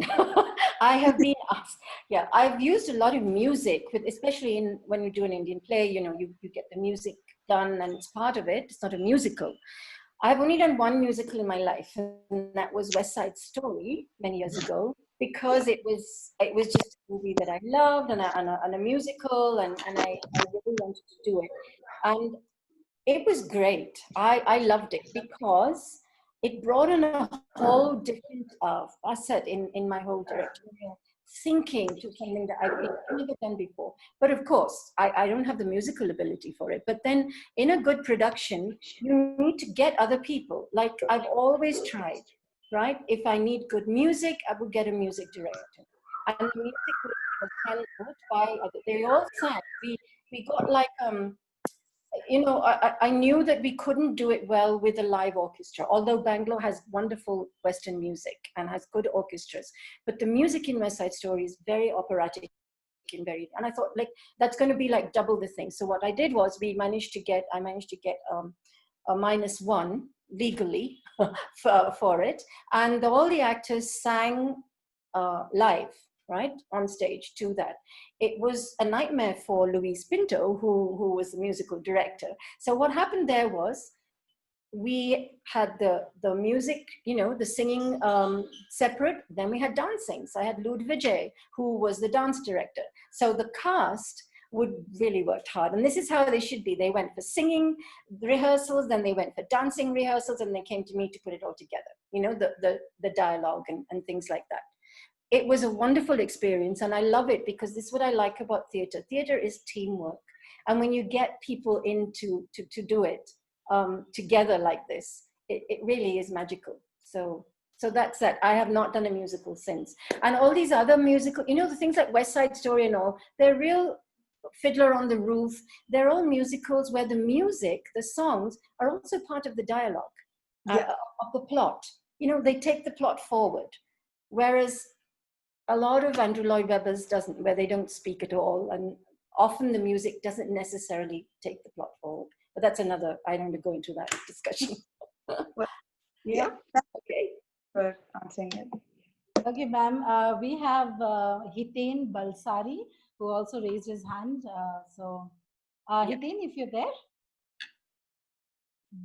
I have been asked. Yeah, I've used a lot of music with, especially in when you do an Indian play. You know, you get the music done, and it's part of it. It's not a musical. I've only done one musical in my life, and that was West Side Story many years ago, because it was just a movie that I loved, and a musical, and I really wanted to do it. And it was great. I loved it because it brought in a whole different facet in my whole directorial thinking to something that I've never done before. But of course, I don't have the musical ability for it. But then in a good production, you need to get other people. Like I've always tried, right? If I need good music, I would get a music director. And the music was handled by other, they all sang. We got like, you know, I knew that we couldn't do it well with a live orchestra, although Bangalore has wonderful Western music and has good orchestras. But the music in West Side Story is very operatic and very, and I thought like, that's going to be like double the thing. So what I did was I managed to get a -1 legally for it. And all the actors sang live, right, on stage to that. It was a nightmare for Luis Pinto, who was the musical director. So what happened there was, we had the music, you know, the singing separate, then we had dancing. So I had Lud Vijay, who was the dance director. So the cast would really worked hard. And this is how they should be. They went for singing rehearsals, then they went for dancing rehearsals, and they came to me to put it all together, you know, the dialogue and things like that. It was a wonderful experience, and I love it because this is what I like about theater. Theater is teamwork. And when you get people in to do it together like this, it really is magical. So that's that. I have not done a musical since. And all these other musical, you know, the things like West Side Story and all, they're real. Fiddler on the Roof, they're all musicals where the music, the songs, are also part of the dialogue, of the plot. You know, they take the plot forward. Whereas a lot of Andrew Lloyd Webber's doesn't, where they don't speak at all, and often the music doesn't necessarily take the plot forward. But that's another, I don't want to go into that discussion. Well, yeah, okay. For answering it. Okay, ma'am. We have Hiten Balsari, who also raised his hand. Hiten, if you're there.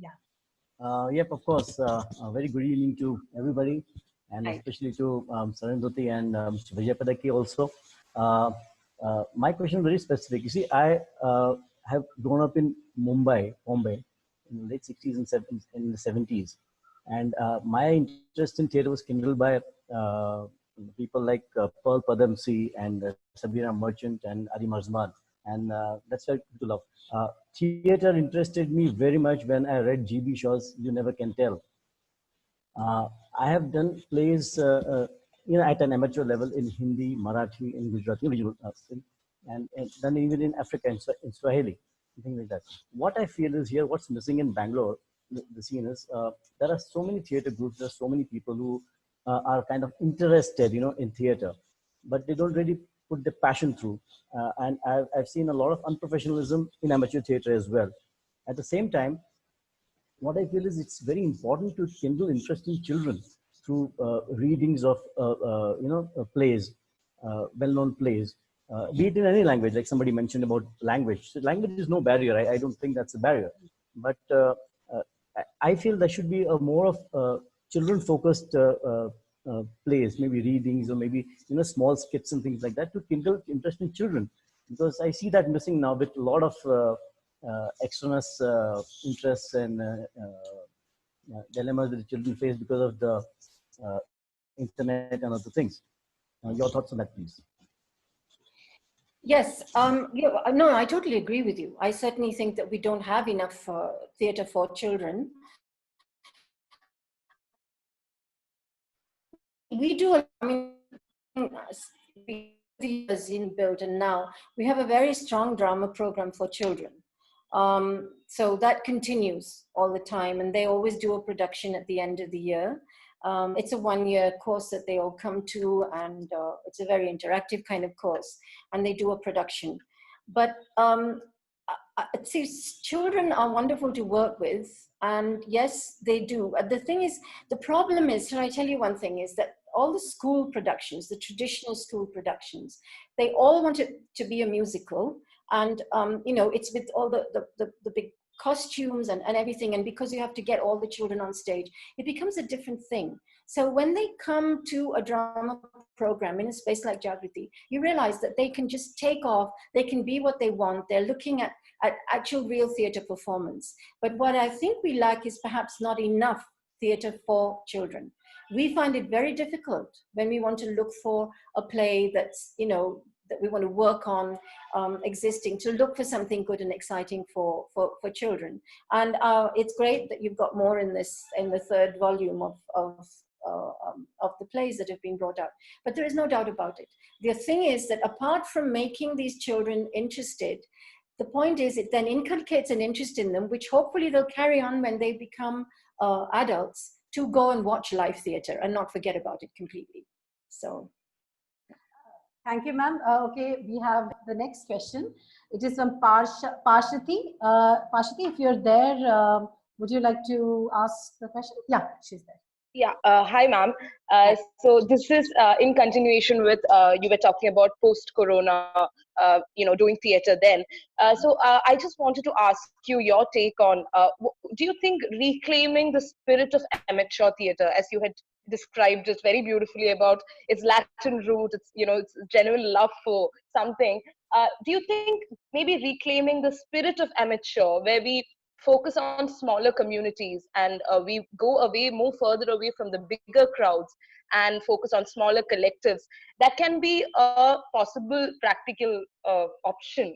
Yeah. Yep, of course. A very good evening to everybody, and especially to Arundhati and Mr. Vijayapadaki also. My question is very specific. You see, I have grown up in Bombay, in the late 60s and 70s, in the 70s. And my interest in theatre was kindled by people like Pearl Padamsee and Sabina Merchant and Adi Marzman. And that's why to love. Theatre interested me very much when I read G.B. Shaw's You Never Can Tell. I have done plays you know, at an amateur level in Hindi, Marathi, in Gujarati, and then even in Africa, in Swahili, things like that. What I feel is here, what's missing in Bangalore, the scene is, there are so many theatre groups, there are so many people who are kind of interested, you know, in theatre, but they don't really put the passion through. And I've seen a lot of unprofessionalism in amateur theatre as well. At the same time, what I feel is it's very important to kindle interest in children through readings of you know, plays, well-known plays, be it in any language. Like somebody mentioned about language. So language is no barrier. I don't think that's a barrier. But I feel there should be a more of children-focused plays, maybe readings or maybe, you know, small skits and things like that to kindle interest in children. Because I see that missing now with a lot of extraneous interests and dilemmas that the children face because of the internet and other things. Your thoughts on that, please? Yes, no, I totally agree with you. I certainly think that we don't have enough theatre for children. We do, I mean, the years in built, and now we have a very strong drama program for children. So that continues all the time, and they always do a production at the end of the year. It's a one-year course that they all come to, and it's a very interactive kind of course, and they do a production. But see, children are wonderful to work with, and yes, they do. The thing is, the problem is, shall I tell you one thing, is that all the school productions, the traditional school productions, they all want it to be a musical. And, you know, it's with all the big costumes and everything. And because you have to get all the children on stage, it becomes a different thing. So when they come to a drama program in a space like Jagriti, you realize that they can just take off, they can be what they want. They're looking at actual real theater performance. But what I think we lack is perhaps not enough theater for children. We find it very difficult when we want to look for a play that's, you know, that we want to work on existing, to look for something good and exciting for children. And it's great that you've got more in this, in the third volume of the plays that have been brought out. But there is no doubt about it. The thing is that apart from making these children interested, the point is it then inculcates an interest in them, which hopefully they'll carry on when they become adults, to go and watch live theater and not forget about it completely. So. Thank you, ma'am. Okay, we have the next question. It is from Pashati. Pashati, if you're there, would you like to ask the question? Yeah, she's there. Yeah, hi, ma'am. So this is in continuation with, you were talking about post-corona, you know, doing theater then. So I just wanted to ask you your take on, do you think reclaiming the spirit of amateur theater, as you had described it very beautifully about its Latin root, its, you know, its genuine love for something, do you think maybe reclaiming the spirit of amateur, where we focus on smaller communities and we go away, move further away from the bigger crowds and focus on smaller collectives, that can be a possible practical option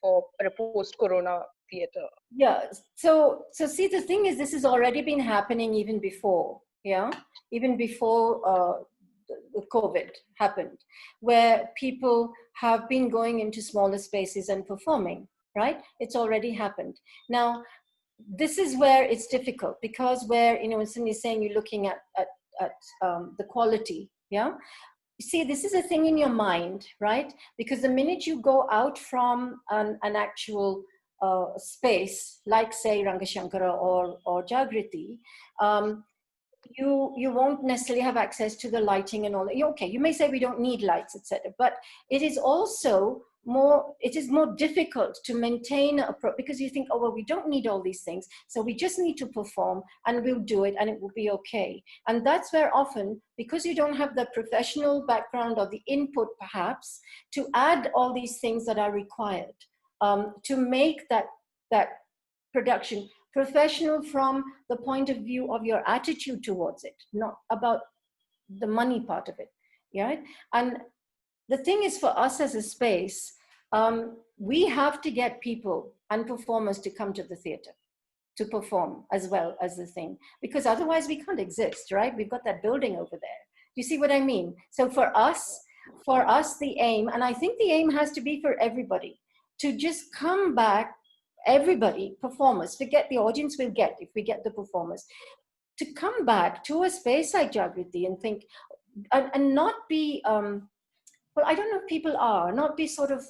for a post-corona theater? Yeah, so see, the thing is, this has already been happening even before, yeah? Even before the COVID happened, where people have been going into smaller spaces and performing, right? It's already happened. Now, this is where it's difficult, because where, you know, when somebody's saying you're looking at the quality, yeah? See, this is a thing in your mind, right? Because the minute you go out from an actual space, like say Rangashankara or Jagriti, you won't necessarily have access to the lighting and all that. Okay, you may say we don't need lights, etc. But it is also more difficult to maintain because you think, oh, well, we don't need all these things, so we just need to perform and we'll do it and it will be okay. And that's where often, because you don't have the professional background or the input perhaps to add all these things that are required to make that production professional from the point of view of your attitude towards it, not about the money part of it, right? And the thing is, for us as a space, we have to get people and performers to come to the theater to perform as well as the thing, because otherwise we can't exist, right? We've got that building over there. Do you see what I mean? So for us, the aim, and I think the aim has to be for everybody, to just come back, everybody, performers, forget the audience we'll get if we get the performers, to come back to a space like Jagriti and think, and not be, well, I don't know if people are, not be sort of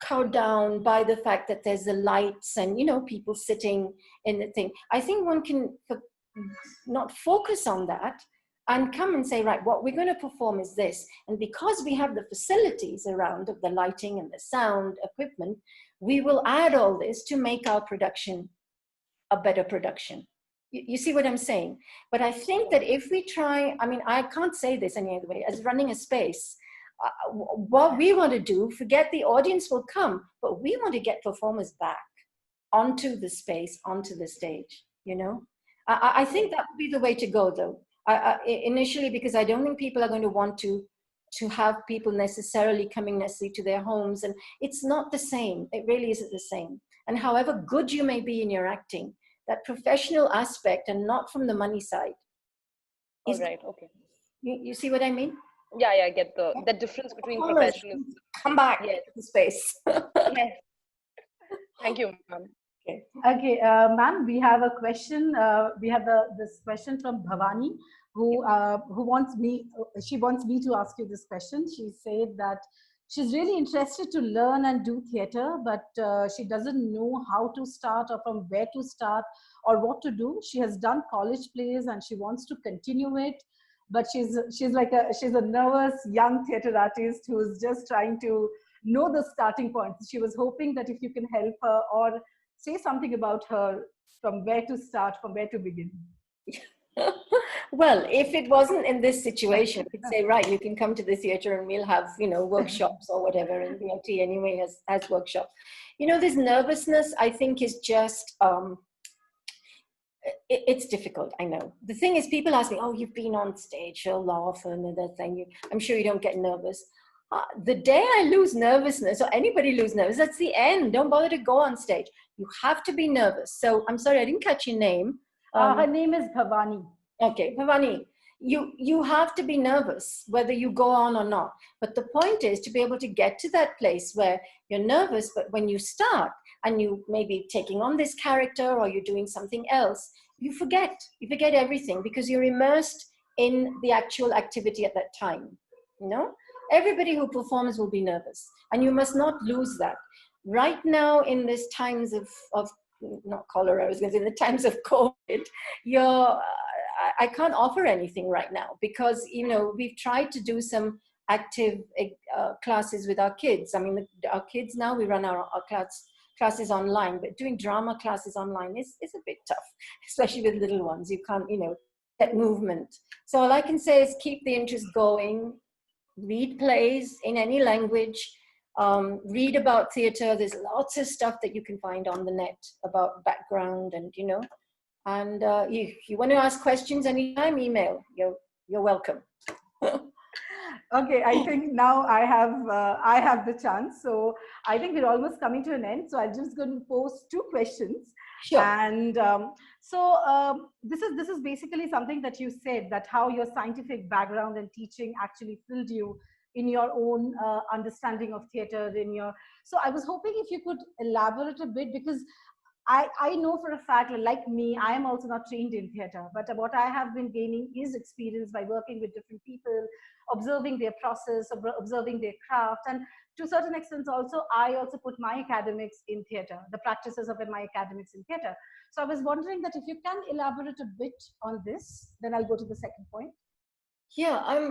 cowed down by the fact that there's the lights and, you know, people sitting in the thing. I think one can not focus on that and come and say, right, what we're going to perform is this. And because we have the facilities around of the lighting and the sound equipment, we will add all this to make our production a better production. You see what I'm saying? But I think that if we try, I mean, I can't say this any other way, as running a space, what we want to do, forget the audience will come, but we want to get performers back onto the space, onto the stage, you know? I think that would be the way to go, though. Initially, because I don't think people are going to want to have people necessarily coming to their homes, and it's not the same. It really isn't the same. And however good you may be in your acting, that professional aspect, and not from the money side. All right, okay. You see what I mean? Yeah, I get the difference between professionals. Come back to the space. Yes. Thank you, ma'am. Okay, ma'am, we have a question. We have this question from Bhavani, who wants me. She wants me to ask you this question. She said that she's really interested to learn and do theatre, but she doesn't know how to start or from where to start or what to do. She has done college plays and she wants to continue it, but she's a nervous young theatre artist who's just trying to know the starting point. She was hoping that if you can help her or say something about her, from where to start, from where to begin. Well, if it wasn't in this situation, we'd say, right, you can come to the theatre and we'll have, workshops or whatever. And BLT anyway has workshops. This nervousness, I think, is just, it's difficult, I know. The thing is, people ask me, oh, you've been on stage so often and that thing. I'm sure you don't get nervous. The day I lose nervousness, or anybody lose nervous, that's the end. Don't bother to go on stage. You have to be nervous. So I'm sorry, I didn't catch your name. Her name is Bhavani. Okay, Bhavani, you have to be nervous whether you go on or not. But the point is to be able to get to that place where you're nervous, but when you start and you maybe taking on this character or you're doing something else, you forget everything because you're immersed in the actual activity at that time, Everybody who performs will be nervous, and you must not lose that. Right now, in these times of not cholera, I was going to say, in the times of COVID, I can't offer anything right now because we've tried to do some active classes with our kids. I mean, our kids now, we run our classes online, but doing drama classes online is a bit tough, especially with little ones. You can't get movement. So all I can say is keep the interest going. Read plays in any language, read about theatre. There's lots of stuff that you can find on the net about background and, and if you want to ask questions anytime, email. You're welcome. Okay, I think now I have the chance. So I think we're almost coming to an end. So I'm just going to pose two questions. Sure. And this is basically something that you said, that how your scientific background and teaching actually filled you in your own understanding of theatre. So I was hoping if you could elaborate a bit, because I know for a fact, like me, I am also not trained in theatre, but what I have been gaining is experience by working with different people, observing their process, observing their craft, and to a certain extent also, I also put my academics in theatre, the practices of my academics in theatre. So I was wondering that if you can elaborate a bit on this, then I'll go to the second point. Yeah,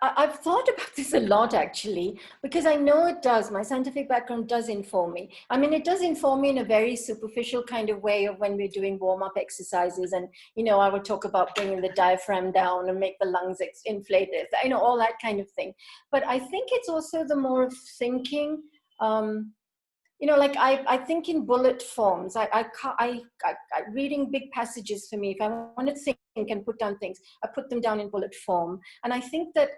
I've thought about this a lot actually, because I know it does. My scientific background does inform me. I mean, it does inform me in a very superficial kind of way of when we're doing warm-up exercises. And, I would talk about bringing the diaphragm down and make the lungs inflated, all that kind of thing. But I think it's also the more of thinking, like I think in bullet forms. Reading big passages for me, if I want to think and put down things, I put them down in bullet form. And I think that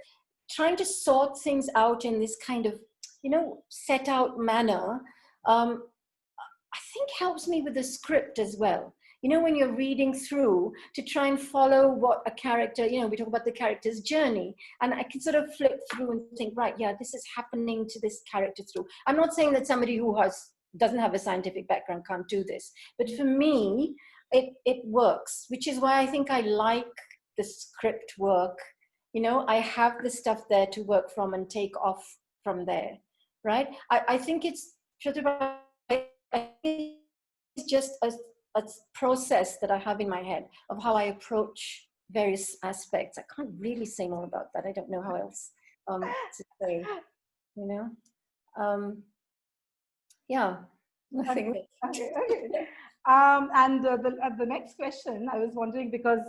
trying to sort things out in this kind of, set out manner, I think helps me with the script as well. When you're reading through to try and follow what a character, we talk about the character's journey, and I can sort of flip through and think, right, yeah, this is happening to this character through. I'm not saying that somebody who doesn't have a scientific background can't do this, but for me, it works, which is why I think I like the script work. I have the stuff there to work from and take off from there, right? I think it's just a process that I have in my head of how I approach various aspects. I can't really say more about that. I don't know how else to say, yeah. Nothing. Okay. And the next question, I was wondering, because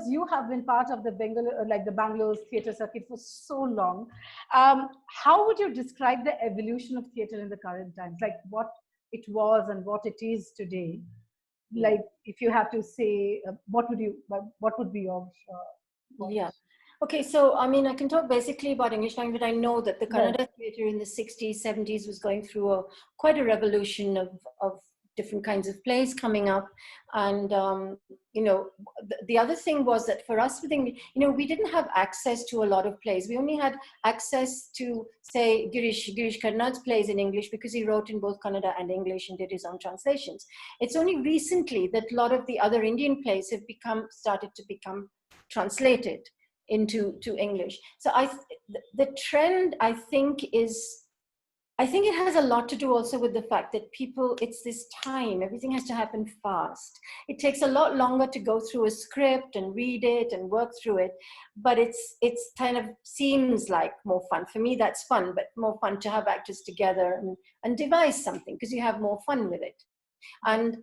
you have been part of the Bangalore theatre circuit for so long, how would you describe the evolution of theatre in the current times? Like what it was and what it is today? Like if you have to say, what would be your yeah. Okay, so I mean, I can talk basically about English language, but I know that the Kannada theatre in the 60s, 70s was going through quite a revolution of different kinds of plays coming up. And, you know, the other thing was that for us, you know, we didn't have access to a lot of plays. We only had access to, say, Girish Karnad's plays in English because he wrote in both Kannada and English and did his own translations. It's only recently that a lot of the other Indian plays have started to become translated into English. So the trend, I think it has a lot to do also with the fact that people, it's this time, everything has to happen fast. It takes a lot longer to go through a script and read it and work through it, but it's kind of seems like more fun. For me, that's fun, but more fun to have actors together and devise something because you have more fun with it. And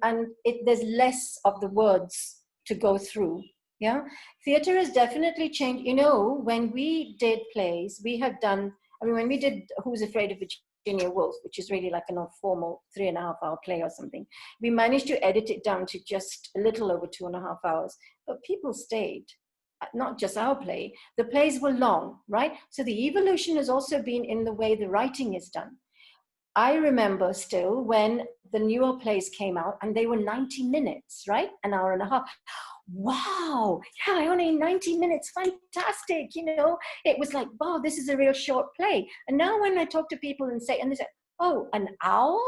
there's less of the words to go through. Yeah, theater has definitely changed. You know, when we did plays, we had done, I mean, when we did Who's Afraid of Virginia Woolf, which is really like a formal 3.5-hour play or something, we managed to edit it down to just a little over 2.5 hours. But people stayed, not just our play. The plays were long, right? So the evolution has also been in the way the writing is done. I remember still when the newer plays came out and they were 90 minutes, right? An hour and a half. Wow, yeah, only 90 minutes, fantastic, you know. It was like, wow, this is a real short play. And now when I talk to people and they say, oh, an hour?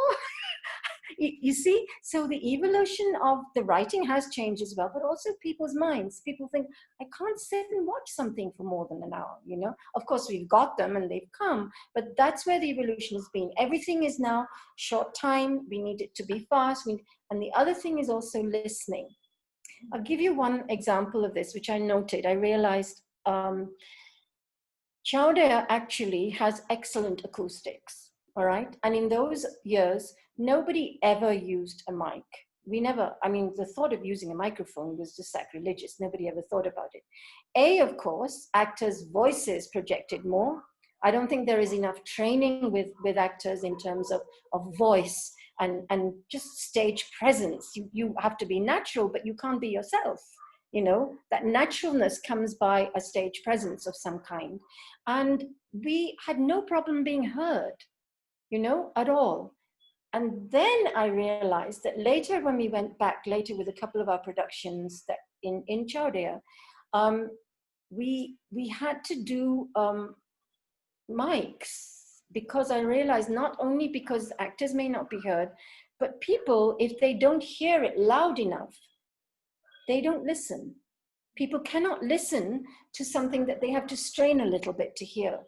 You see, so the evolution of the writing has changed as well, but also people's minds. People think, I can't sit and watch something for more than an hour, you know. Of course, we've got them and they've come, but that's where the evolution has been. Everything is now short time. We need it to be fast. And the other thing is also listening. I'll give you one example of this, which I noted. I realized Chowdhury actually has excellent acoustics, all right? And in those years, nobody ever used a mic. I mean, the thought of using a microphone was just sacrilegious. Nobody ever thought about it. Of course, actors' voices projected more. I don't think there is enough training with actors in terms of voice and just stage presence. You have to be natural, but you can't be yourself. You know, that naturalness comes by a stage presence of some kind. And we had no problem being heard, you know, at all. And then I realized that later, when we went back later with a couple of our productions that in Chowdhury, we had to do mics, because I realized not only because actors may not be heard, but people, if they don't hear it loud enough, they don't listen. People cannot listen to something that they have to strain a little bit to hear.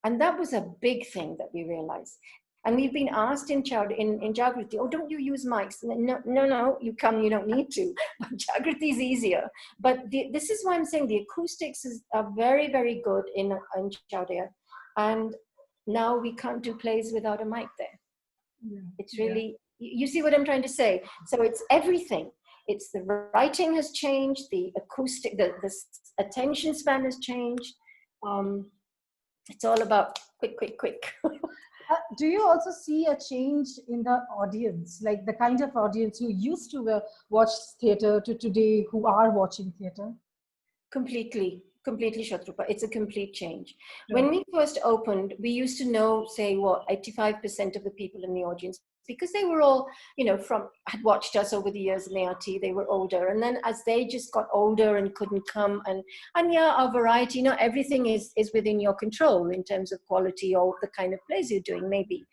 And that was a big thing that we realized. And we've been asked in Jagriti, oh, don't you use mics? No, you come, you don't need to. Jagriti is easier. But this is why I'm saying the acoustics are very, very good in Chowdhury. And now we can't do plays without a mic there. Yeah. It's really, you see what I'm trying to say? So it's everything. It's the writing has changed, the acoustic, the attention span has changed. It's all about quick. Do you also see a change in the audience, like the kind of audience who used to watch theater to today who are watching theater? Completely, Shatrupa. It's a complete change. Right. When we first opened, we used to know, say, 85% of the people in the audience, because they were all, you know, had watched us over the years in ART, they were older. And then as they just got older and couldn't come, and yeah, our variety, you know, everything is within your control in terms of quality or the kind of plays you're doing, maybe.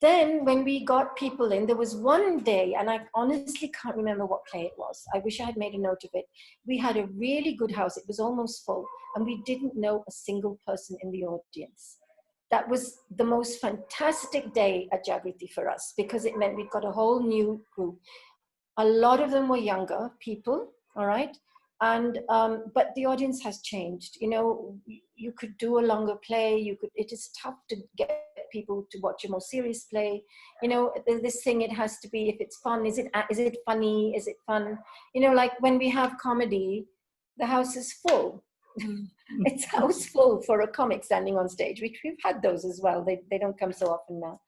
Then when we got people in, there was one day, and I honestly can't remember what play it was. I wish I had made a note of it. We had a really good house. It was almost full, and we didn't know a single person in the audience. That was the most fantastic day at Jagriti for us, because it meant we'd got a whole new group. A lot of them were younger people, all right? And, but the audience has changed. You know, you could do a longer play. It is tough to get people to watch a more serious play. You know, this thing, it has to be, if it's fun, is it funny? Is it fun? You know, like when we have comedy, the house is full. It's house full for a comic standing on stage, which we've had those as well. They don't come so often now.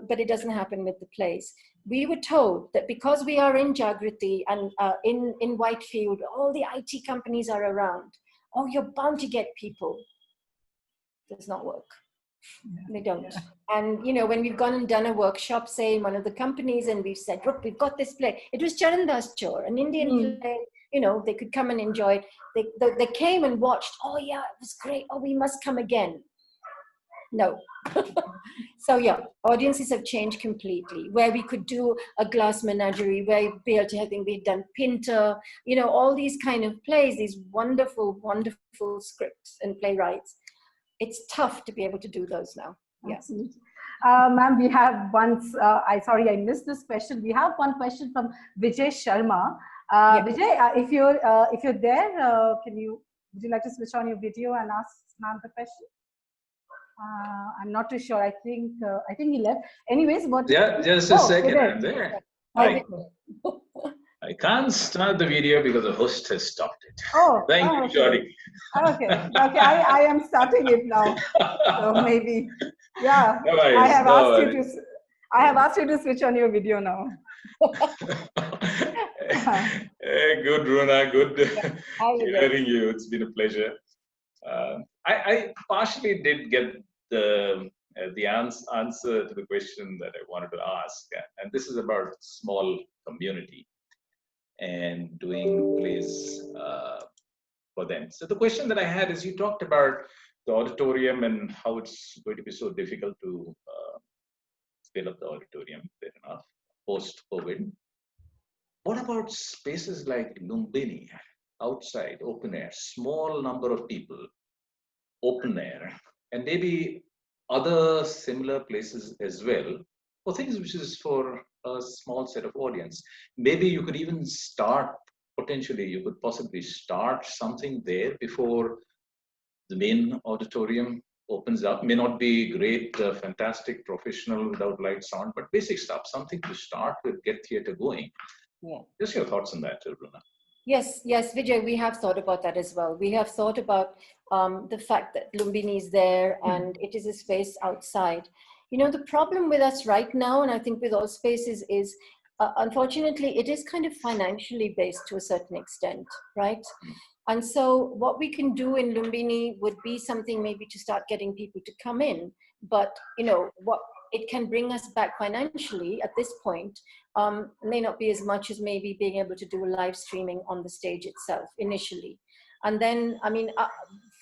But it doesn't happen with the plays. We were told that because we are in Jagriti and in Whitefield, all the IT companies are around. Oh, you're bound to get people. Does not work. They don't. And, you know, when we've gone and done a workshop, say, in one of the companies, and we've said, look, we've got this play. It was Charandas Chor, an Indian play. You know, they could come and enjoy it. They came and watched. Oh, yeah, it was great. Oh, we must come again. No. So, yeah, audiences have changed completely. Where we could do a glass menagerie, where I think we've done Pinter, you know, all these kind of plays, these wonderful, wonderful scripts and playwrights. It's tough to be able to do those now. Yeah. Absolutely. Ma'am, we have I missed this question. We have one question from Vijay Sharma. Vijay, if you're there, would you like to switch on your video and ask ma'am the question? I'm not too sure. I think he left. Anyways, yeah, just a second. I'm there. I can't start the video because the host has stopped it. Thank you, Jody. Okay. I am starting it now. So maybe, yeah. No worries, I have asked you to switch on your video now. Hey, good, Runa. Good hearing you. It's been a pleasure. I partially did get the answer to the question that I wanted to ask, and this is about small community and doing plays for them. So the question that I had is, you talked about the auditorium and how it's going to be so difficult to fill up the auditorium, fair enough, post-COVID. What about spaces like Lumbini, outside, open air, small number of people, open air, and maybe other similar places as well, for things which is for a small set of audience? Maybe you could even you could possibly start something there before the main auditorium opens up. May not be great, fantastic, professional, without light, sound, but basic stuff, something to start with, get theater going. Yeah. Just your thoughts on that, Bruna. Yes, Vijay, we have thought about that as well. We have thought about the fact that Lumbini is there and it is a space outside. You know, the problem with us right now, and I think with all spaces, is unfortunately, it is kind of financially based to a certain extent, right? And so what we can do in Lumbini would be something maybe to start getting people to come in. But, you know, what it can bring us back financially at this point may not be as much as maybe being able to do a live streaming on the stage itself initially. And then, I mean,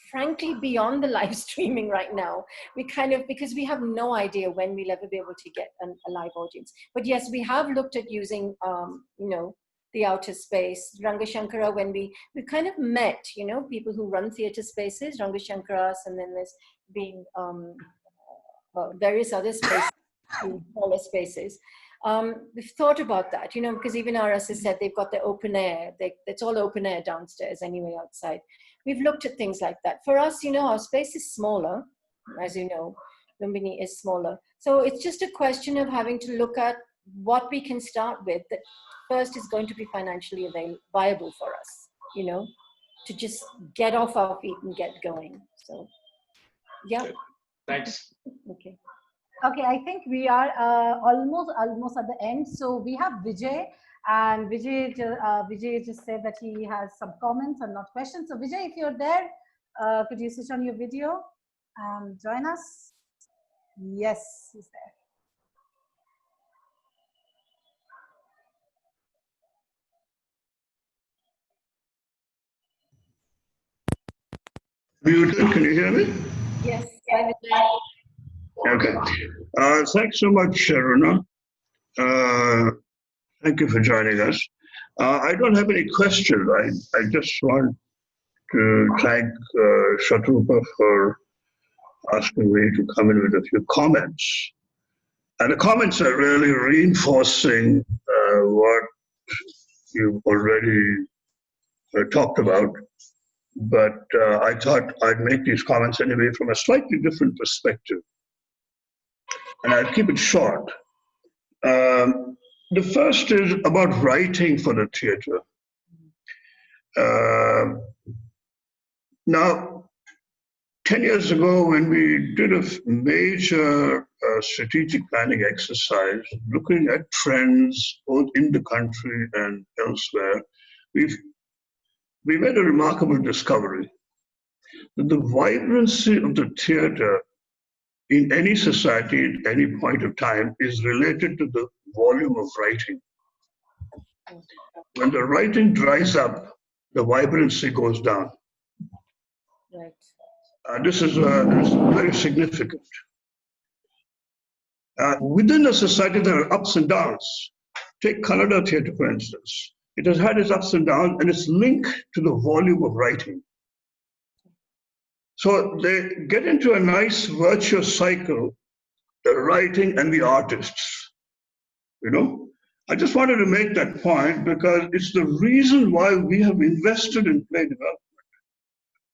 frankly, beyond the live streaming right now, we because we have no idea when we'll ever be able to get a live audience. But yes, we have looked at using, you know, the outer space. Rangashankara, when we kind of met, you know, people who run theater spaces, Rangashankaras, and then there's been various other spaces, smaller spaces. We've thought about that, you know, because even RS has said they've got their open air. It's all open air downstairs anyway, outside. We've looked at things like that. For us, you know, our space is smaller, as you know, Lumbini is smaller. So it's just a question of having to look at what we can start with that first is going to be financially viable for us, you know, to just get off our feet and get going. So, yeah. Thanks. Okay, I think we are almost at the end. So we have Vijay, and Vijay just said that he has some comments and not questions. So Vijay, if you're there, could you switch on your video and join us? Yes, he's there. Muted, can you hear me? Yes. Okay. Thanks so much, Runa. Thank you for joining us. I don't have any questions. I just want to thank Shatrupa for asking me to come in with a few comments. And the comments are really reinforcing what you've already talked about. But I thought I'd make these comments anyway from a slightly different perspective. And I'll keep it short. The first is about writing for the theater. Now, 10 years ago, when we did a major strategic planning exercise, looking at trends both in the country and elsewhere, we made a remarkable discovery that the vibrancy of the theater in any society at any point of time is related to the volume of writing. When the writing dries up, the vibrancy goes down. Right. This is very significant. Within a society, there are ups and downs. Take Kannada theatre, for instance. It has had its ups and downs, and it's linked to the volume of writing. So they get into a nice virtuous cycle, the writing and the artists. You know, I just wanted to make that point because it's the reason why we have invested in play development.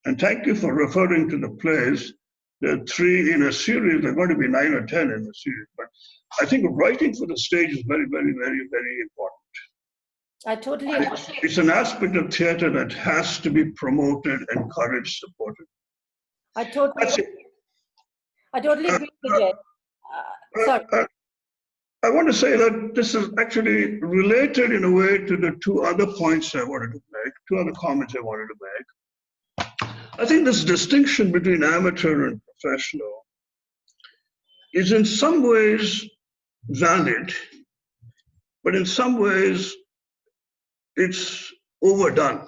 And thank you for referring to the plays. There are 3 in a series. There are going to be 9 or 10 in the series. But I think writing for the stage is very, very, very, very important. I totally agree. It's an aspect of theatre that has to be promoted, encouraged, supported. I totally agree with you. Sorry. I want to say that this is actually related in a way to the 2 other points I wanted to make, 2 other comments I wanted to make. I think this distinction between amateur and professional is in some ways valid, but in some ways it's overdone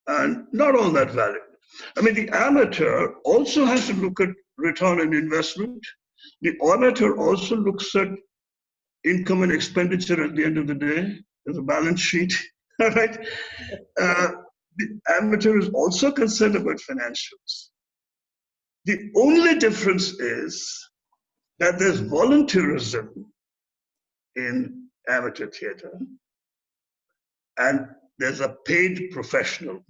and not all that valid. I mean, the amateur also has to look at return on investment. The amateur also looks at income and expenditure at the end of the day. There's a balance sheet, right? The amateur is also concerned about financials. The only difference is that there's volunteerism in amateur theatre and there's a paid professional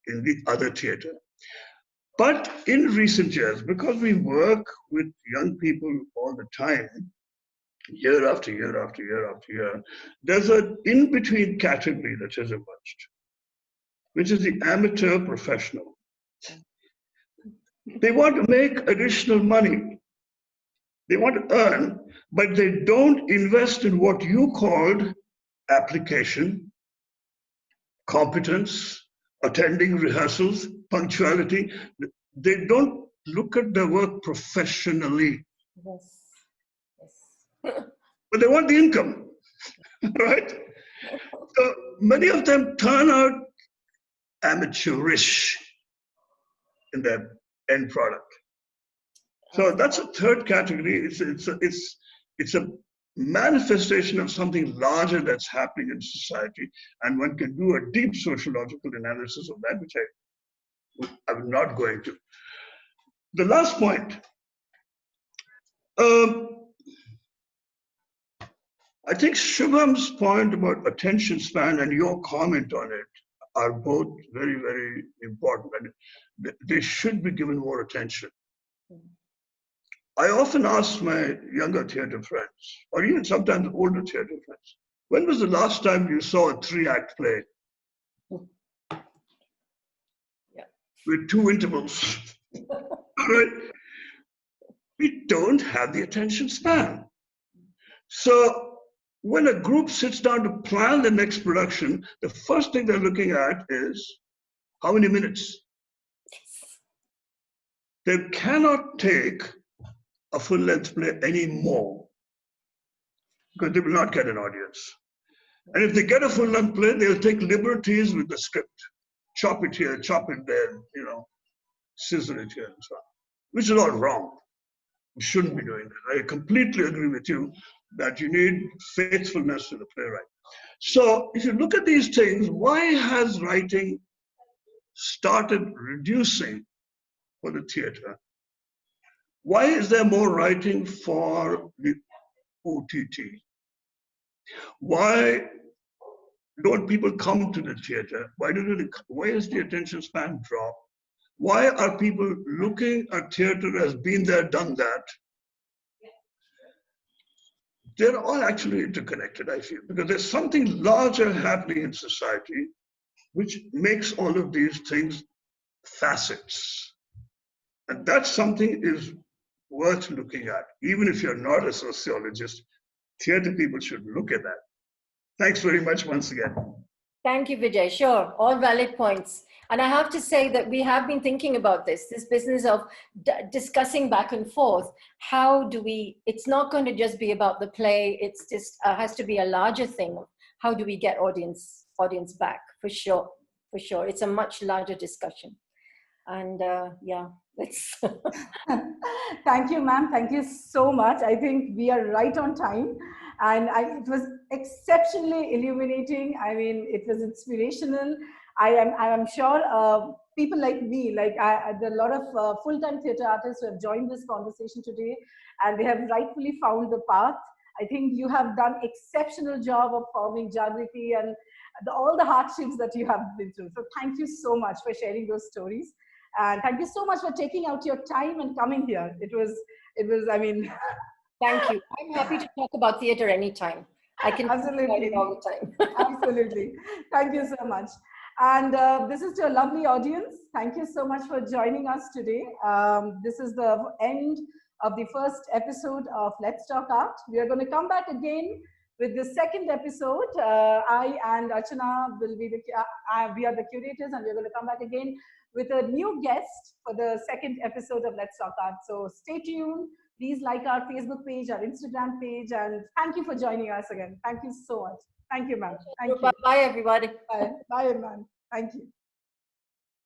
in the other theatre. But in recent years, because we work with young people all the time, year after year after year after year, there's an in-between category that has emerged, which is the amateur professional. They want to make additional money. They want to earn, but they don't invest in what you called application, competence, attending rehearsals, punctuality. They don't look at their work professionally. Yes. But they want the income, right? So many of them turn out amateurish in their end product. So that's a third category. It's a manifestation of something larger that's happening in society, and one can do a deep sociological analysis of that, which I'm not going to. The last point. I think Shubham's point about attention span and your comment on it are both very, very important, and they should be given more attention. I often ask my younger theatre friends, or even sometimes older theatre friends, when was the last time you saw a 3-act play? Yeah. With 2 intervals? Right? We don't have the attention span. So when a group sits down to plan the next production, the first thing they're looking at is how many minutes? They cannot take a full-length play anymore because they will not get an audience. And if they get a full-length play, they'll take liberties with the script. Chop it here, chop it there, scissor it here and so on, which is all wrong. You shouldn't be doing that. I completely agree with you that you need faithfulness to the playwright. So if you look at these things, why has writing started reducing for the theatre? Why is there more writing for the OTT? Why don't people come to the theatre? Why is the attention span drop? Why are people looking at theatre as been there, done that? They're all actually interconnected, I feel, because there's something larger happening in society which makes all of these things facets. And that's something is worth looking at. Even if you're not a sociologist, theatre people should look at that. Thanks very much once again. Thank you, Vijay. Sure, all valid points. And I have to say that we have been thinking about this business of discussing back and forth. How do we, it's not going to just be about the play, it's just has to be a larger thing. How do we get audience back? For sure, for sure. It's a much larger discussion. And yeah, let's. Thank you, ma'am. Thank you so much. I think we are right on time. And it was exceptionally illuminating. I mean, it was inspirational. I am sure people like me, there are a lot of full-time theatre artists who have joined this conversation today, and they have rightfully found the path. I think you have done exceptional job of forming Jagriti and all the hardships that you have been through. So thank you so much for sharing those stories. And thank you so much for taking out your time and coming here. It was, I mean. Thank you. I'm happy to talk about theatre anytime. I can absolutely talk about it all the time. Absolutely. Thank you so much. And this is to a lovely audience. Thank you so much for joining us today. This is the end of the first episode of Let's Talk Art. We are going to come back again with the second episode. I and Archana will be we are the curators, and we're going to come back again with a new guest for the second episode of Let's Talk Art. So stay tuned. Please like our Facebook page, our Instagram page, and thank you for joining us again. Thank you so much. Thank you, ma'am. Thank you. Bye, everybody. Bye, bye, ma'am. Thank you.